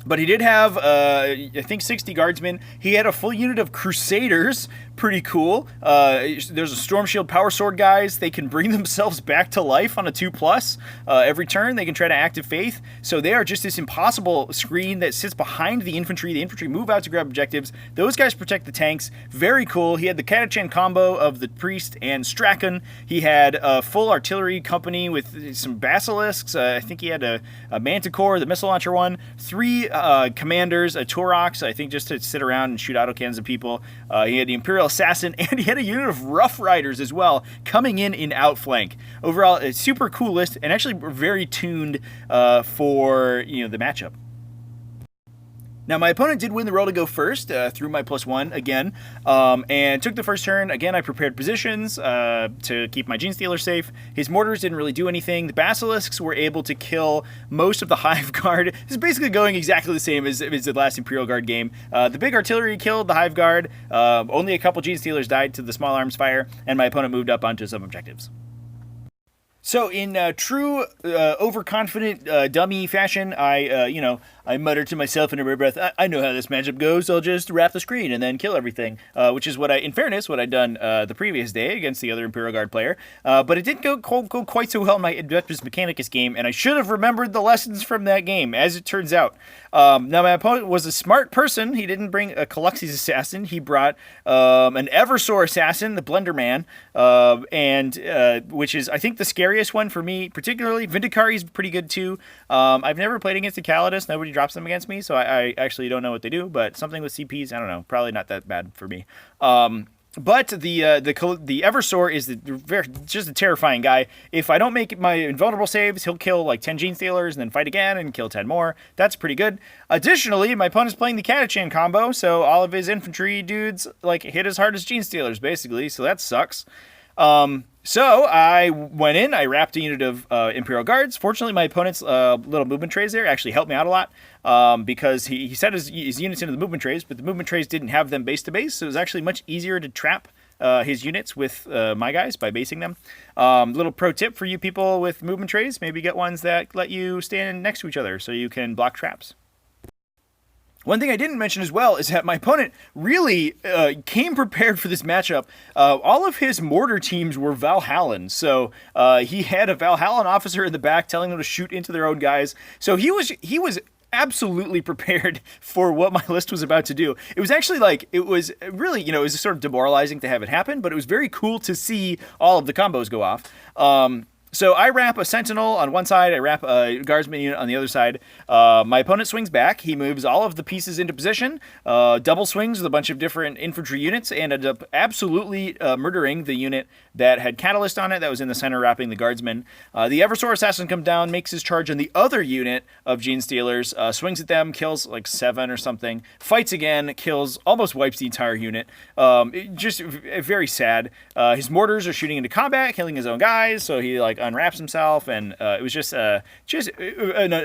But he did have, I think, 60 guardsmen. He had a full unit of Crusaders. Pretty cool. There's a Storm Shield Power Sword guys. They can bring themselves back to life on a 2+. Every turn, they can try to Active Faith. So they are just this impossible screen that sits behind the infantry. The infantry move out to grab objectives. Those guys protect the tanks. Very cool. He had the Catachan combo of the Priest and Strachan. He had a full artillery company with some Basilisks. I think he had a Manticore, the missile launcher one. 3 commanders, a Turox, I think, just to sit around and shoot autocannons at people. He had the Imperial Assassin, and he had a unit of Rough Riders as well, coming in outflank. Overall, a super cool list, and actually very tuned for the matchup. Now, my opponent did win the roll to go first through my +1 again, and took the first turn. Again, I prepared positions to keep my Genestealer safe. His mortars didn't really do anything. The Basilisks were able to kill most of the Hive Guard. This is basically going exactly the same as the last Imperial Guard game. The big artillery killed the Hive Guard. Only a couple Genestealers died to the small arms fire, and my opponent moved up onto some objectives. So in true overconfident dummy fashion, I muttered to myself under my breath, I know how this matchup goes, I'll just wrap the screen and then kill everything, which is what in fairness, what I'd done the previous day against the other Imperial Guard player, but it didn't go quite so well in my Adeptus Mechanicus game, and I should have remembered the lessons from that game, as it turns out. Now, my opponent was a smart person. He didn't bring a Caluxes Assassin. He brought an Eversor Assassin, the Blender Man, which is, I think, the scariest one for me, particularly. Vindicari is pretty good, too. I've never played against the Calidus. Nobody drops them against me, so I actually don't know what they do, but something with CPs, I don't know. Probably not that bad for me. But the Eversor is just a terrifying guy. If I don't make my invulnerable saves, he'll kill like 10 Genestealers and then fight again and kill 10 more. That's pretty good. Additionally, my opponent's playing the Catachan combo, so all of his infantry dudes like hit as hard as Genestealers, basically, so that sucks. So I went in, I wrapped a unit of Imperial Guards. Fortunately, my opponent's little movement trays there actually helped me out a lot because he set his units into the movement trays, but the movement trays didn't have them base to base, so it was actually much easier to trap his units with my guys by basing them. Little pro tip for you people with movement trays, maybe get ones that let you stand next to each other so you can block traps. One thing I didn't mention as well is that my opponent really came prepared for this matchup. All of his mortar teams were Valhallan, so he had a Valhallan officer in the back telling them to shoot into their own guys. So he was absolutely prepared for what my list was about to do. It was actually it was really, it was sort of demoralizing to have it happen, but it was very cool to see all of the combos go off. So I wrap a Sentinel on one side, I wrap a Guardsman unit on the other side. My opponent swings back, he moves all of the pieces into position, double swings with a bunch of different infantry units, and ended up absolutely murdering the unit that had Catalyst on it that was in the center wrapping the Guardsman. The Eversor Assassin comes down, makes his charge on the other unit of Genestealers, swings at them, kills like 7 or something, fights again, kills, almost wipes the entire unit. Just very sad. His mortars are shooting into combat, killing his own guys, so he unwraps himself, and it was just a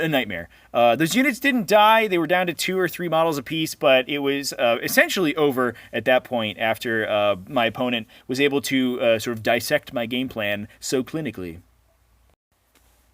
nightmare. Those units didn't die. They were down to 2 or 3 models apiece, but it was essentially over at that point after my opponent was able to sort of dissect my game plan so clinically.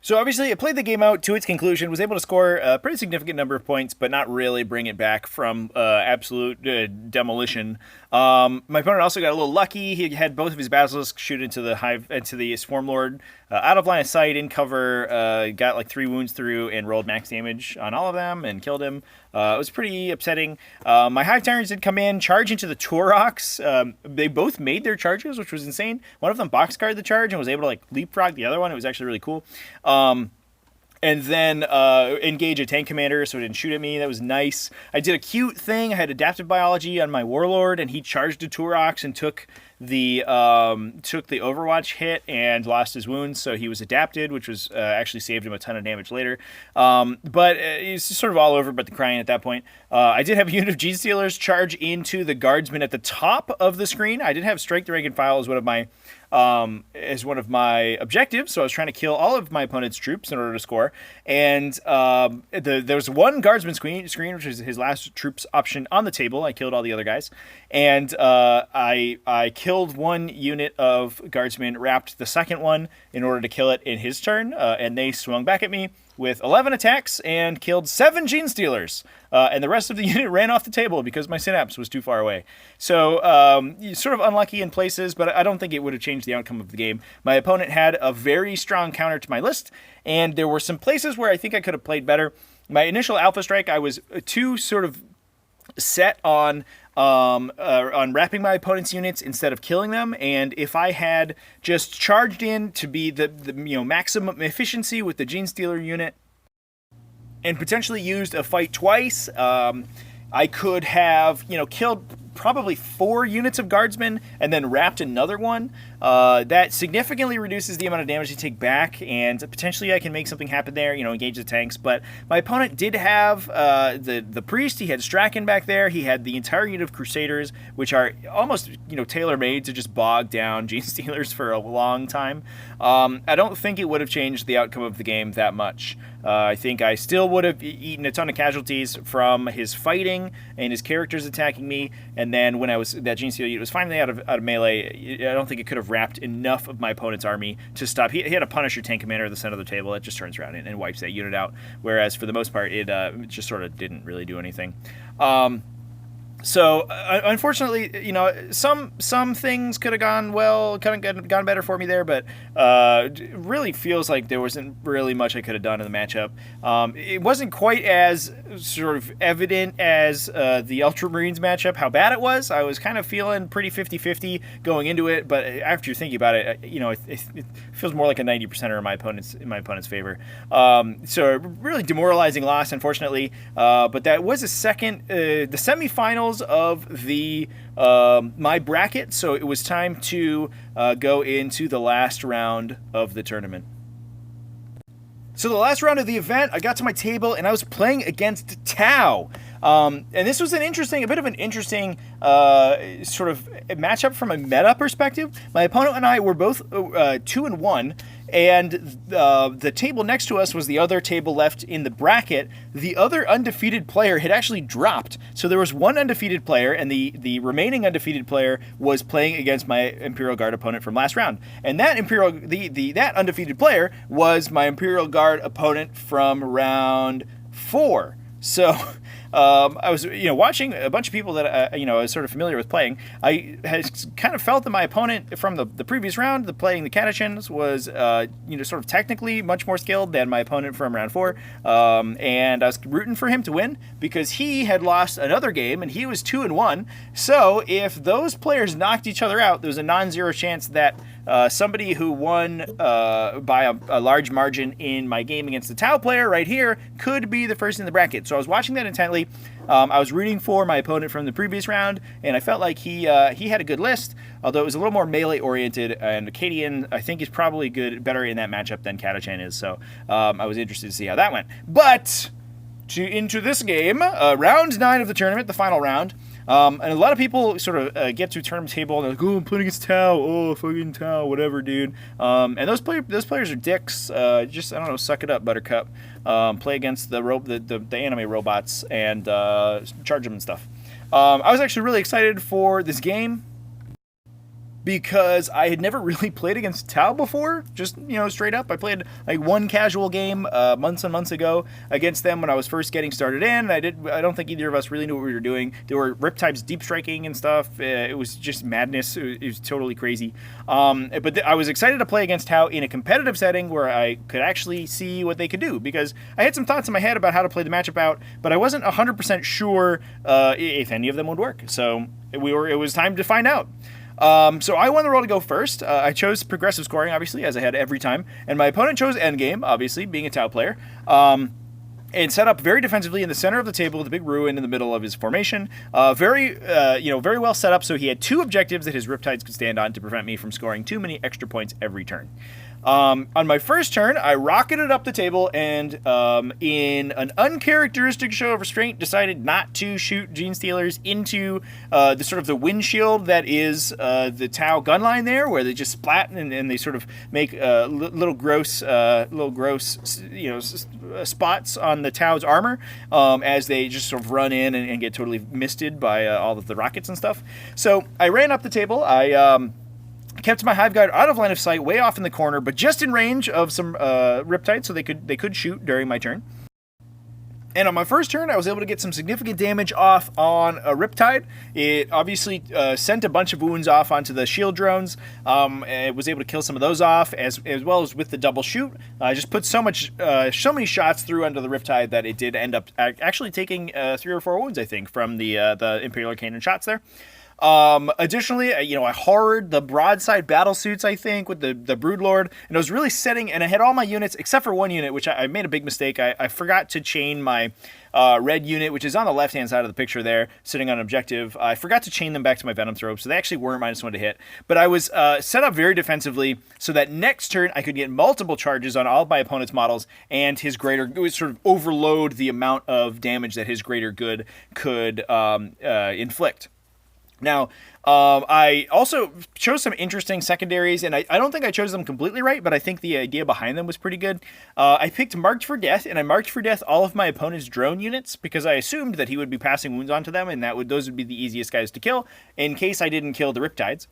So obviously I played the game out to its conclusion, was able to score a pretty significant number of points, but not really bring it back from absolute demolition. My opponent also got a little lucky. He had both of his Basilisks shoot into the Swarmlord out of line of sight, in cover, got like 3 wounds through and rolled max damage on all of them and killed him. It was pretty upsetting. My Hive Tyrants did come in, charge into the Turoks. They both made their charges, which was insane. One of them boxguarded the charge and was able to leapfrog the other one. It was actually really cool. And then engage a tank commander so it didn't shoot at me. That was nice. I did a cute thing. I had adaptive biology on my Warlord, and he charged a Turoks and took the Overwatch hit and lost his wounds, so he was adapted, which was actually saved him a ton of damage later. But it's sort of all over but the crying at that point. I did have a unit of Genestealers charge into the Guardsman at the top of the screen. I did have Strike the Rank and File as one of my objectives, so I was trying to kill all of my opponent's troops in order to score. And there was one Guardsman screen, which is his last troops option on the table. I killed all the other guys, and I killed one unit of Guardsmen, wrapped the second one in order to kill it in his turn, and they swung back at me with 11 attacks and killed 7 Genestealers. And the rest of the unit ran off the table because my synapse was too far away. So sort of unlucky in places, but I don't think it would have changed the outcome of the game. My opponent had a very strong counter to my list, and there were some places where I think I could have played better. My initial Alpha Strike, I was too sort of set on wrapping my opponent's units instead of killing them, and if I had just charged in to be the maximum efficiency with the Genestealer unit and potentially used a fight twice, I could have killed probably 4 units of guardsmen and then wrapped another one. That significantly reduces the amount of damage you take back, and potentially I can make something happen there, engage the tanks. But my opponent did have the priest. He had Straken back there. He had the entire unit of Crusaders, which are almost tailor-made to just bog down Genestealers for a long time. I don't think it would have changed the outcome of the game that much. I think I still would have eaten a ton of casualties from his fighting and his characters attacking me, and then when that Genestealer unit was finally out of melee, I don't think it could have wrapped enough of my opponent's army to stop. He had a Punisher tank commander at the center of the table. It just turns around and wipes that unit out, whereas for the most part, it just sort of didn't really do anything. So unfortunately, some things could have gone well, kind of gone better for me there, but it really feels like there wasn't really much I could have done in the matchup. It wasn't quite as sort of evident as the Ultramarines matchup how bad it was. I was kind of feeling pretty 50-50 going into it, but after you're thinking about it, it feels more like a 90%er in my opponent's favor. So really demoralizing loss, unfortunately. But that was the semifinals of the my bracket, so it was time to go into the last round of the tournament. So the last round of the event, I got to my table and I was playing against Tau. And this was a bit of an interesting sort of matchup from a meta perspective. My opponent and I were both 2-1, and the table next to us was the other table left in the bracket. The other undefeated player had actually dropped. So there was one undefeated player, and the remaining undefeated player was playing against my Imperial Guard opponent from last round. And that that undefeated player was my Imperial Guard opponent from round 4. So I was, watching a bunch of people that, I was sort of familiar with playing. I had kind of felt that my opponent from the previous round, playing the Catechins, was, sort of technically much more skilled than my opponent from round 4. And I was rooting for him to win because he had lost another game and he was 2-1. So if those players knocked each other out, there was a non-zero chance that somebody who won by a large margin in my game against the Tau player right here could be the first in the bracket. So I was watching that intently. I was rooting for my opponent from the previous round, and I felt like he had a good list, although it was a little more melee-oriented, and Acadian, I think, is probably better in that matchup than Catachan is, so I was interested to see how that went. But into this game, round 9 of the tournament, the final round, and a lot of people sort of get to a tournament table and they're like, oh, I'm playing against Tau. Oh, fucking Tau, whatever, dude. And those players are dicks. Just, I don't know, suck it up, Buttercup. Play against the anime robots and charge them and stuff. I was actually really excited for this game because I had never really played against Tau before, just, straight up. I played like one casual game months and months ago against them when I was first getting started in. I don't think either of us really knew what we were doing. There were Riptides deep striking and stuff. It was just madness. It was totally crazy. But I was excited to play against Tau in a competitive setting where I could actually see what they could do, because I had some thoughts in my head about how to play the matchup out, but I wasn't 100% sure if any of them would work. So it was time to find out. So I won the roll to go first. I chose progressive scoring, obviously, as I had every time. And my opponent chose endgame, obviously, being a Tau player. And set up very defensively in the center of the table with a big ruin in the middle of his formation. Very well set up, so he had 2 objectives that his Riptides could stand on to prevent me from scoring too many extra points every turn. On my first turn, I rocketed up the table and, in an uncharacteristic show of restraint, decided not to shoot Genestealers into the windshield that is the Tau gun line there, where they just splat and they sort of make little gross spots on the Tau's armor as they just sort of run in and get totally misted by all of the rockets and stuff. So I ran up the table. I kept my Hive Guard out of line of sight, way off in the corner, but just in range of some Riptides, so they could shoot during my turn. And on my first turn, I was able to get some significant damage off on a Riptide. It obviously sent a bunch of wounds off onto the shield drones. It was able to kill some of those off, as well as with the double shoot. I just put so many shots through under the Riptide that it did end up actually taking 3 or 4 wounds, I think, from the Imperial Cannon shots there. Additionally, I horrored the broadside battle suits, I think, with the Broodlord, and I was really setting, and I had all my units, except for one unit, which I made a big mistake. I forgot to chain my red unit, which is on the left-hand side of the picture there, sitting on objective. I forgot to chain them back to my Venomthropes, so they actually weren't -1 to hit. But I was set up very defensively, so that next turn I could get multiple charges on all of my opponent's models, and his greater, it would sort of overload the amount of damage that his greater good could inflict. Now, I also chose some interesting secondaries, and I don't think I chose them completely right, but I think the idea behind them was pretty good. I picked Marked for Death, and I marked for death all of my opponent's drone units because I assumed that he would be passing wounds onto them, and those would be the easiest guys to kill in case I didn't kill the Riptides.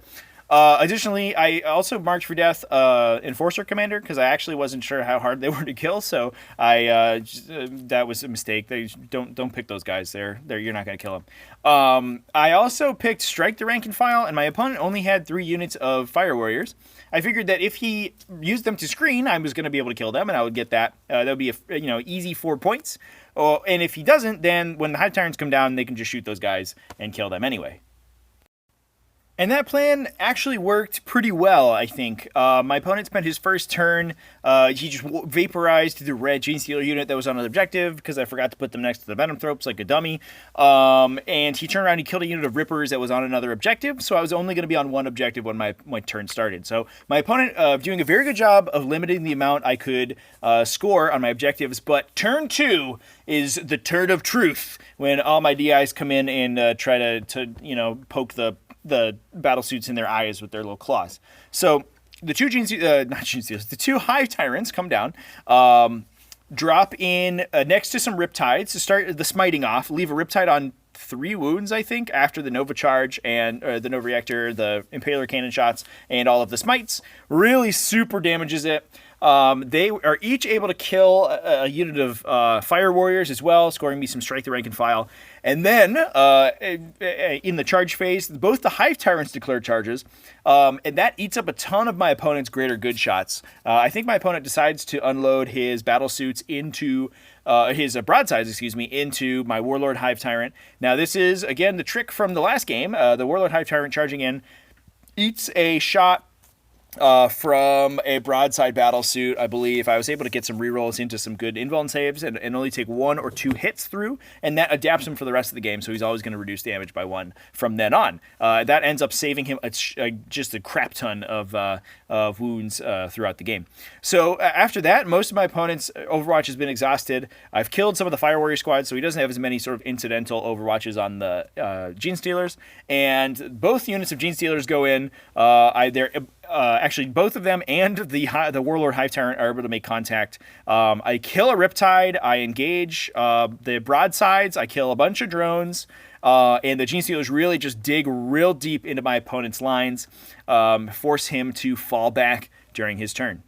Additionally, I also marked for death Enforcer Commander because I actually wasn't sure how hard they were to kill, so that was a mistake. They don't pick those guys. You're not going to kill them. I also picked Strike the Rank and File, and my opponent only had 3 units of Fire Warriors. I figured that if he used them to screen, I was going to be able to kill them, and I would get that. That would be easy 4 points. And if he doesn't, then when the Hive Tyrants come down, they can just shoot those guys and kill them anyway. And that plan actually worked pretty well, I think. My opponent spent his first turn, he just vaporized the red Genestealer unit that was on an objective because I forgot to put them next to the Venomthropes like a dummy. And he turned around and killed a unit of Rippers that was on another objective, so I was only going to be on one objective when my turn started. So my opponent doing a very good job of limiting the amount I could score on my objectives, but turn 2 is the turn of truth when all my DIs come in and try to poke the battle suits in their eyes with their little claws. So the two the 2 Hive Tyrants come down, drop in next to some Riptides to start the smiting off, leave a Riptide on 3 wounds, I think, after the Nova Charge and the Nova Reactor, the Impaler Cannon shots, and all of the smites. Really super damages it. They are each able to kill a unit of Fire Warriors as well, scoring me some Strike the Rank and File. And then, in the charge phase, both the Hive Tyrants declare charges, and that eats up a ton of my opponent's greater good shots. I think my opponent decides to unload his battle suits into his broadsides, into my Warlord Hive Tyrant. Now, this is, again, the trick from the last game. The Warlord Hive Tyrant charging in eats a shot from a broadside battle suit, I believe. I was able to get some rerolls into some good invuln saves and only take 1 or 2 hits through, and that adapts him for the rest of the game, so he's always going to reduce damage by 1 from then on. That ends up saving him just a crap ton of wounds throughout the game. So after that, most of my opponent's Overwatch has been exhausted. I've killed some of the Fire Warrior squads, so he doesn't have as many sort of incidental Overwatches on the Genestealers, and both units of Genestealers go in. Actually, both of them and the Warlord Hive Tyrant are able to make contact. I kill a Riptide, I engage the broadsides, I kill a bunch of drones, and the Genestealers really just dig real deep into my opponent's lines, force him to fall back during his turn.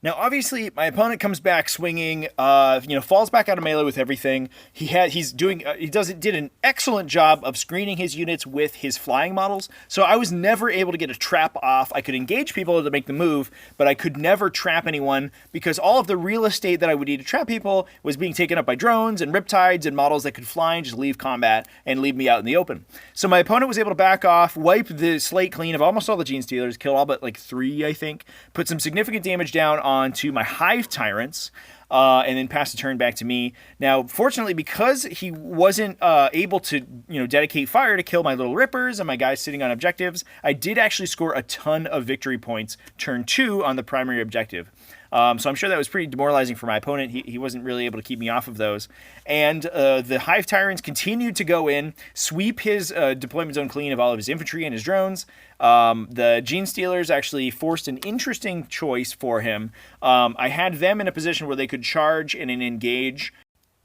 Now, obviously, my opponent comes back swinging, falls back out of melee with everything. He did an excellent job of screening his units with his flying models. So I was never able to get a trap off. I could engage people to make the move, but I could never trap anyone because all of the real estate that I would need to trap people was being taken up by drones and Riptides and models that could fly and just leave combat and leave me out in the open. So my opponent was able to back off, wipe the slate clean of almost all the Genestealers, kill all but like 3, I think, put some significant damage down onto my Hive Tyrants, and then pass the turn back to me. Now, fortunately, because he wasn't able to, dedicate fire to kill my little Rippers and my guys sitting on objectives, I did actually score a ton of victory points turn 2 on the primary objective. So I'm sure that was pretty demoralizing for my opponent. He wasn't really able to keep me off of those. And the Hive Tyrants continued to go in, sweep his deployment zone clean of all of his infantry and his drones. The Genestealers actually forced an interesting choice for him. I had them in a position where they could charge and engage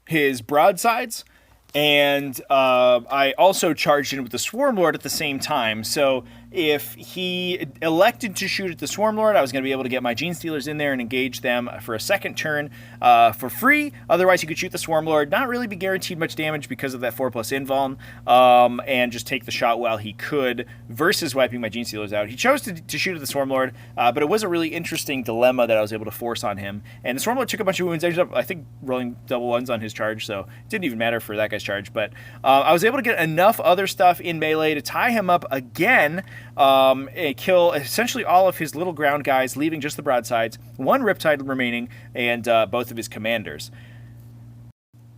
his broadsides. And I also charged in with the Swarmlord at the same time. So if he elected to shoot at the Swarmlord, I was going to be able to get my Genestealers in there and engage them for a second turn for free. Otherwise, he could shoot the Swarmlord, not really be guaranteed much damage because of that 4+ invuln, and just take the shot while he could versus wiping my Genestealers out. He chose to shoot at the Swarmlord, but it was a really interesting dilemma that I was able to force on him. And the Swarmlord took a bunch of wounds. I ended up, I think, rolling double ones on his charge, so it didn't even matter for that guy's charge. But I was able to get enough other stuff in melee to tie him up again, and kill essentially all of his little ground guys, leaving just the broadsides, one Riptide remaining, and both of his commanders.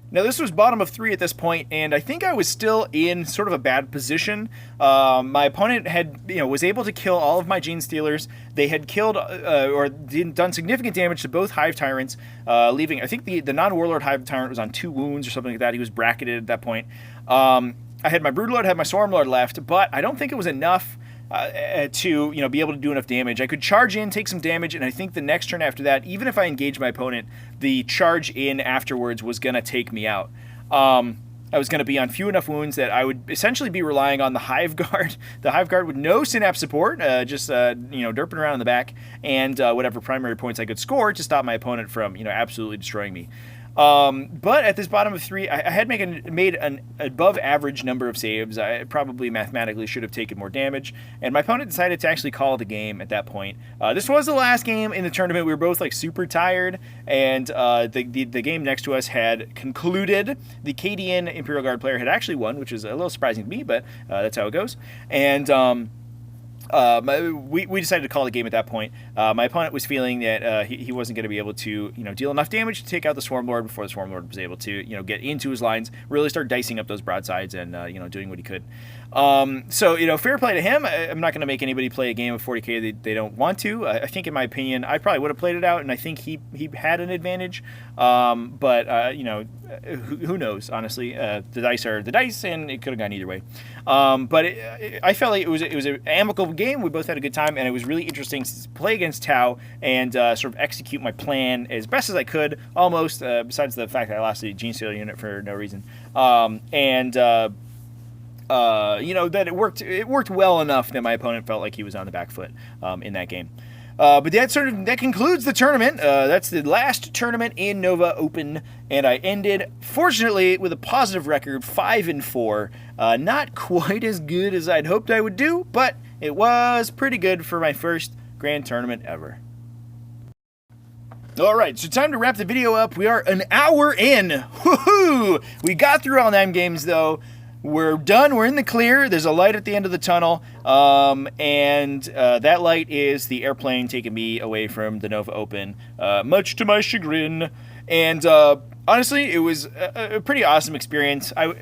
Now, this was bottom of 3 at this point, and I think I was still in sort of a bad position. My opponent had, was able to kill all of my Genestealers. They had killed or done significant damage to both Hive Tyrants, leaving, I think the non-Warlord Hive Tyrant was on 2 wounds or something like that. He was bracketed at that point. I had my Broodlord, had my Swarmlord left, but I don't think it was enough to be able to do enough damage. I could charge in, take some damage, and I think the next turn after that, even if I engaged my opponent, the charge in afterwards was going to take me out. I was going to be on few enough wounds that I would essentially be relying on the Hive Guard. The Hive Guard with no Synapse support, just derping around in the back, and whatever primary points I could score to stop my opponent from absolutely destroying me. But at this bottom of 3, I had made an above average number of saves. I probably mathematically should have taken more damage, and my opponent decided to actually call the game at that point. This was the last game in the tournament. We were both super tired, and the game next to us had concluded. The Cadian Imperial Guard player had actually won, which is a little surprising to me, but that's how it goes. And we decided to call the game at that point. My opponent was feeling that he wasn't going to be able to deal enough damage to take out the Swarmlord before the Swarmlord was able to get into his lines, really start dicing up those broadsides and doing what he could. So fair play to him. I'm not going to make anybody play a game of 40k they don't want to. I think in my opinion I probably would have played it out, and I think he had an advantage. But who knows, honestly. The dice are the dice, and it could have gone either way. But I felt like it was an amicable game. We both had a good time, and it was really interesting to play against Tau and sort of execute my plan as best as I could, almost, besides the fact that I lost the Genestealer unit for no reason. That it worked well enough that my opponent felt like he was on the back foot in that game. But that concludes the tournament. That's the last tournament in Nova Open, and I ended, fortunately, with a positive record, 5-4. Not quite as good as I'd hoped I would do, but it was pretty good for my first grand tournament ever. Alright, so time to wrap the video up. We are an hour in. Woohoo! We got through all 9 games, though. We're done. We're in the clear. There's a light at the end of the tunnel, and that light is the airplane taking me away from the Nova Open, much to my chagrin. And honestly, it was a pretty awesome experience. I've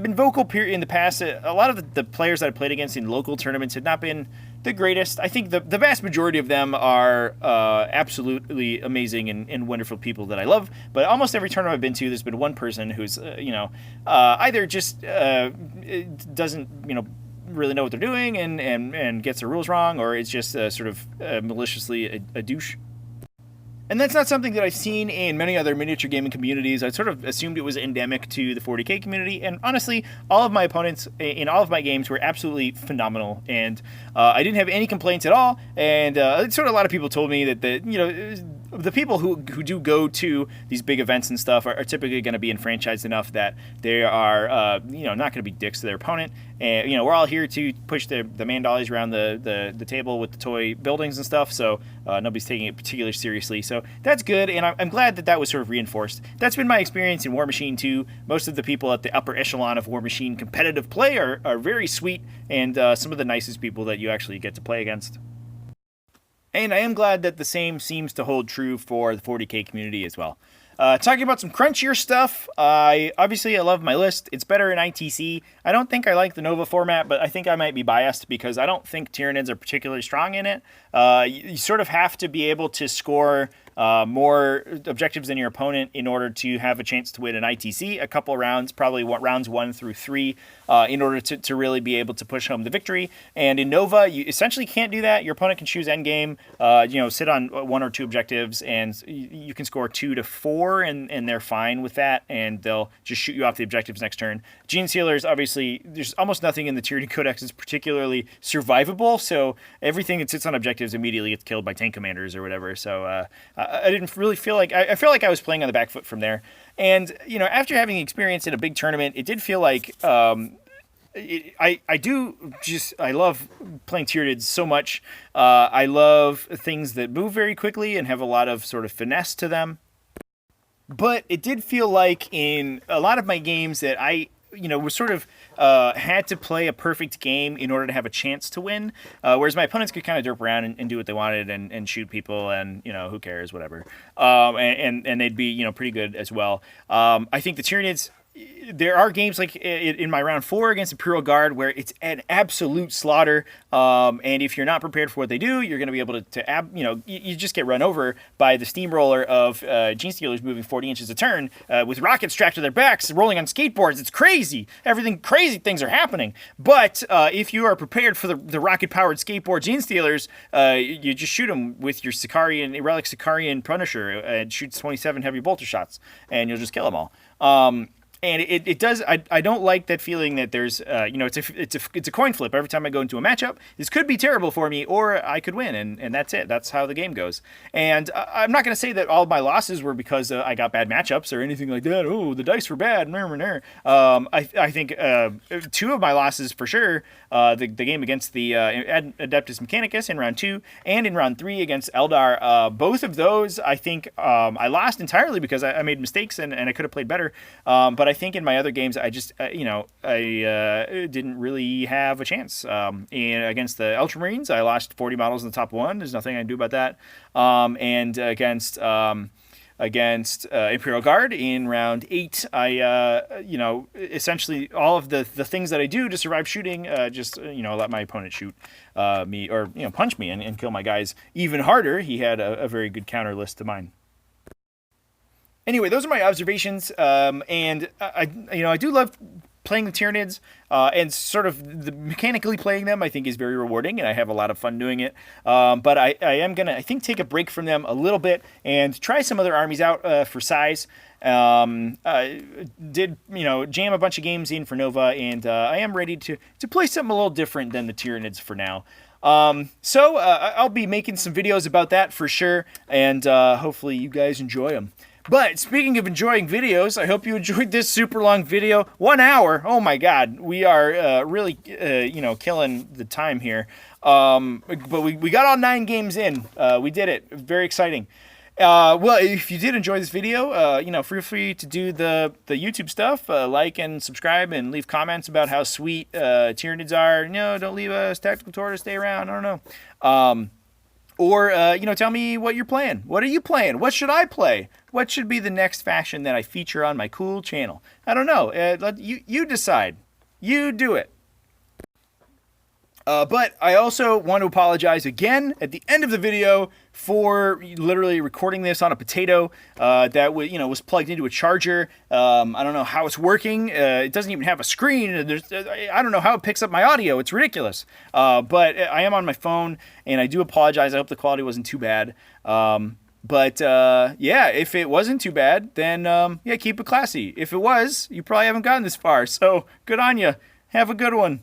been vocal in the past. A lot of the players that I played against in local tournaments had not been the greatest. I think the vast majority of them are absolutely amazing and wonderful people that I love. But almost every tournament I've been to, there's been one person who's either just doesn't really know what they're doing and gets the rules wrong, or it's just sort of maliciously a douche. And that's not something that I've seen in many other miniature gaming communities. I sort of assumed it was endemic to the 40k community, and honestly, all of my opponents in all of my games were absolutely phenomenal, and I didn't have any complaints at all. And sort of a lot of people told me that the people who do go to these big events and stuff are typically going to be enfranchised enough that they are not going to be dicks to their opponent. And we're all here to push the man dollies around the table with the toy buildings and stuff, so nobody's taking it particularly seriously. So that's good, and I'm glad that was sort of reinforced. That's been my experience in War Machine too. Most of the people at the upper echelon of War Machine competitive play are very sweet and some of the nicest people that you actually get to play against. And I am glad that the same seems to hold true for the 40k community as well. Talking about some crunchier stuff, I love my list. It's better in ITC. I don't think I like the Nova format, but I think I might be biased because I don't think Tyranids are particularly strong in it. You sort of have to be able to score more objectives than your opponent in order to have a chance to win an ITC. A couple rounds, probably rounds 1 through 3, in order to really be able to push home the victory. And in Nova, you essentially can't do that. Your opponent can choose endgame, sit on 1 or 2 objectives, and you can score 2 to 4, and they're fine with that, and they'll just shoot you off the objectives next turn. Genestealers, obviously, there's almost nothing in the Tyranid Codex is particularly survivable, so everything that sits on objectives immediately gets killed by tank commanders or whatever. So I didn't really feel like I feel like I was playing on the back foot from there. And after having experience in a big tournament, it did feel like I love playing Tyranids so much. I love things that move very quickly and have a lot of sort of finesse to them. But it did feel like in a lot of my games that I was sort of had to play a perfect game in order to have a chance to win, whereas my opponents could kind of derp around and do what they wanted and shoot people and, who cares, whatever. And they'd be, pretty good as well. I think the Tyranids, there are games like in my round 4 against Imperial Guard where it's an absolute slaughter, and if you're not prepared for what they do, you're going to be able to you just get run over by the steamroller of Genestealers moving 40 inches a turn with rockets strapped to their backs, rolling on skateboards. It's crazy. Crazy things are happening. But if you are prepared for the rocket-powered skateboard Genestealers, you just shoot them with your Relic Sicarian Punisher. It shoots 27 heavy bolter shots, and you'll just kill them all. And it does. I don't like that feeling that there's it's a coin flip every time I go into a matchup. This could be terrible for me, or I could win, and that's it. That's how the game goes. And I'm not going to say that all of my losses were because I got bad matchups or anything like that. Oh, the dice were bad. I think 2 of my losses for sure. The game against the Adeptus Mechanicus in round 2 and in round 3 against Eldar. Both of those, I think, I lost entirely because I made mistakes and I could have played better. But I think in my other games, I just, I didn't really have a chance. Against the Ultramarines, I lost 40 models in the top 1. There's nothing I can do about that. And against Imperial Guard in round 8, I, essentially all of the things that I do to survive shooting, let my opponent shoot me or, punch me and kill my guys even harder. He had a very good counter list to mine. Anyway, those are my observations, and I do love playing the Tyranids, and sort of the mechanically playing them I think is very rewarding, and I have a lot of fun doing it. But I am gonna, I think, take a break from them a little bit and try some other armies out for size. I did jam a bunch of games in for Nova, and I am ready to play something a little different than the Tyranids for now. So I'll be making some videos about that for sure, and hopefully you guys enjoy them. But speaking of enjoying videos, I hope you enjoyed this super long video. 1 hour. Oh my God. We are really, killing the time here. But we got all 9 games in. We did it. Very exciting. Well, if you did enjoy this video, feel free to do the YouTube stuff, like and subscribe and leave comments about how sweet Tyranids are. Don't leave us tactical tour to stay around. I don't know. Or, tell me what you're playing. What are you playing? What should I play? What should be the next fashion that I feature on my cool channel? I don't know. You decide. You do it. But I also want to apologize again at the end of the video for literally recording this on a potato that was plugged into a charger. I don't know how it's working. It doesn't even have a screen. I don't know how it picks up my audio. It's ridiculous. But I am on my phone, and I do apologize. I hope the quality wasn't too bad. But if it wasn't too bad, then keep it classy. If it was, you probably haven't gotten this far. So good on you. Have a good one.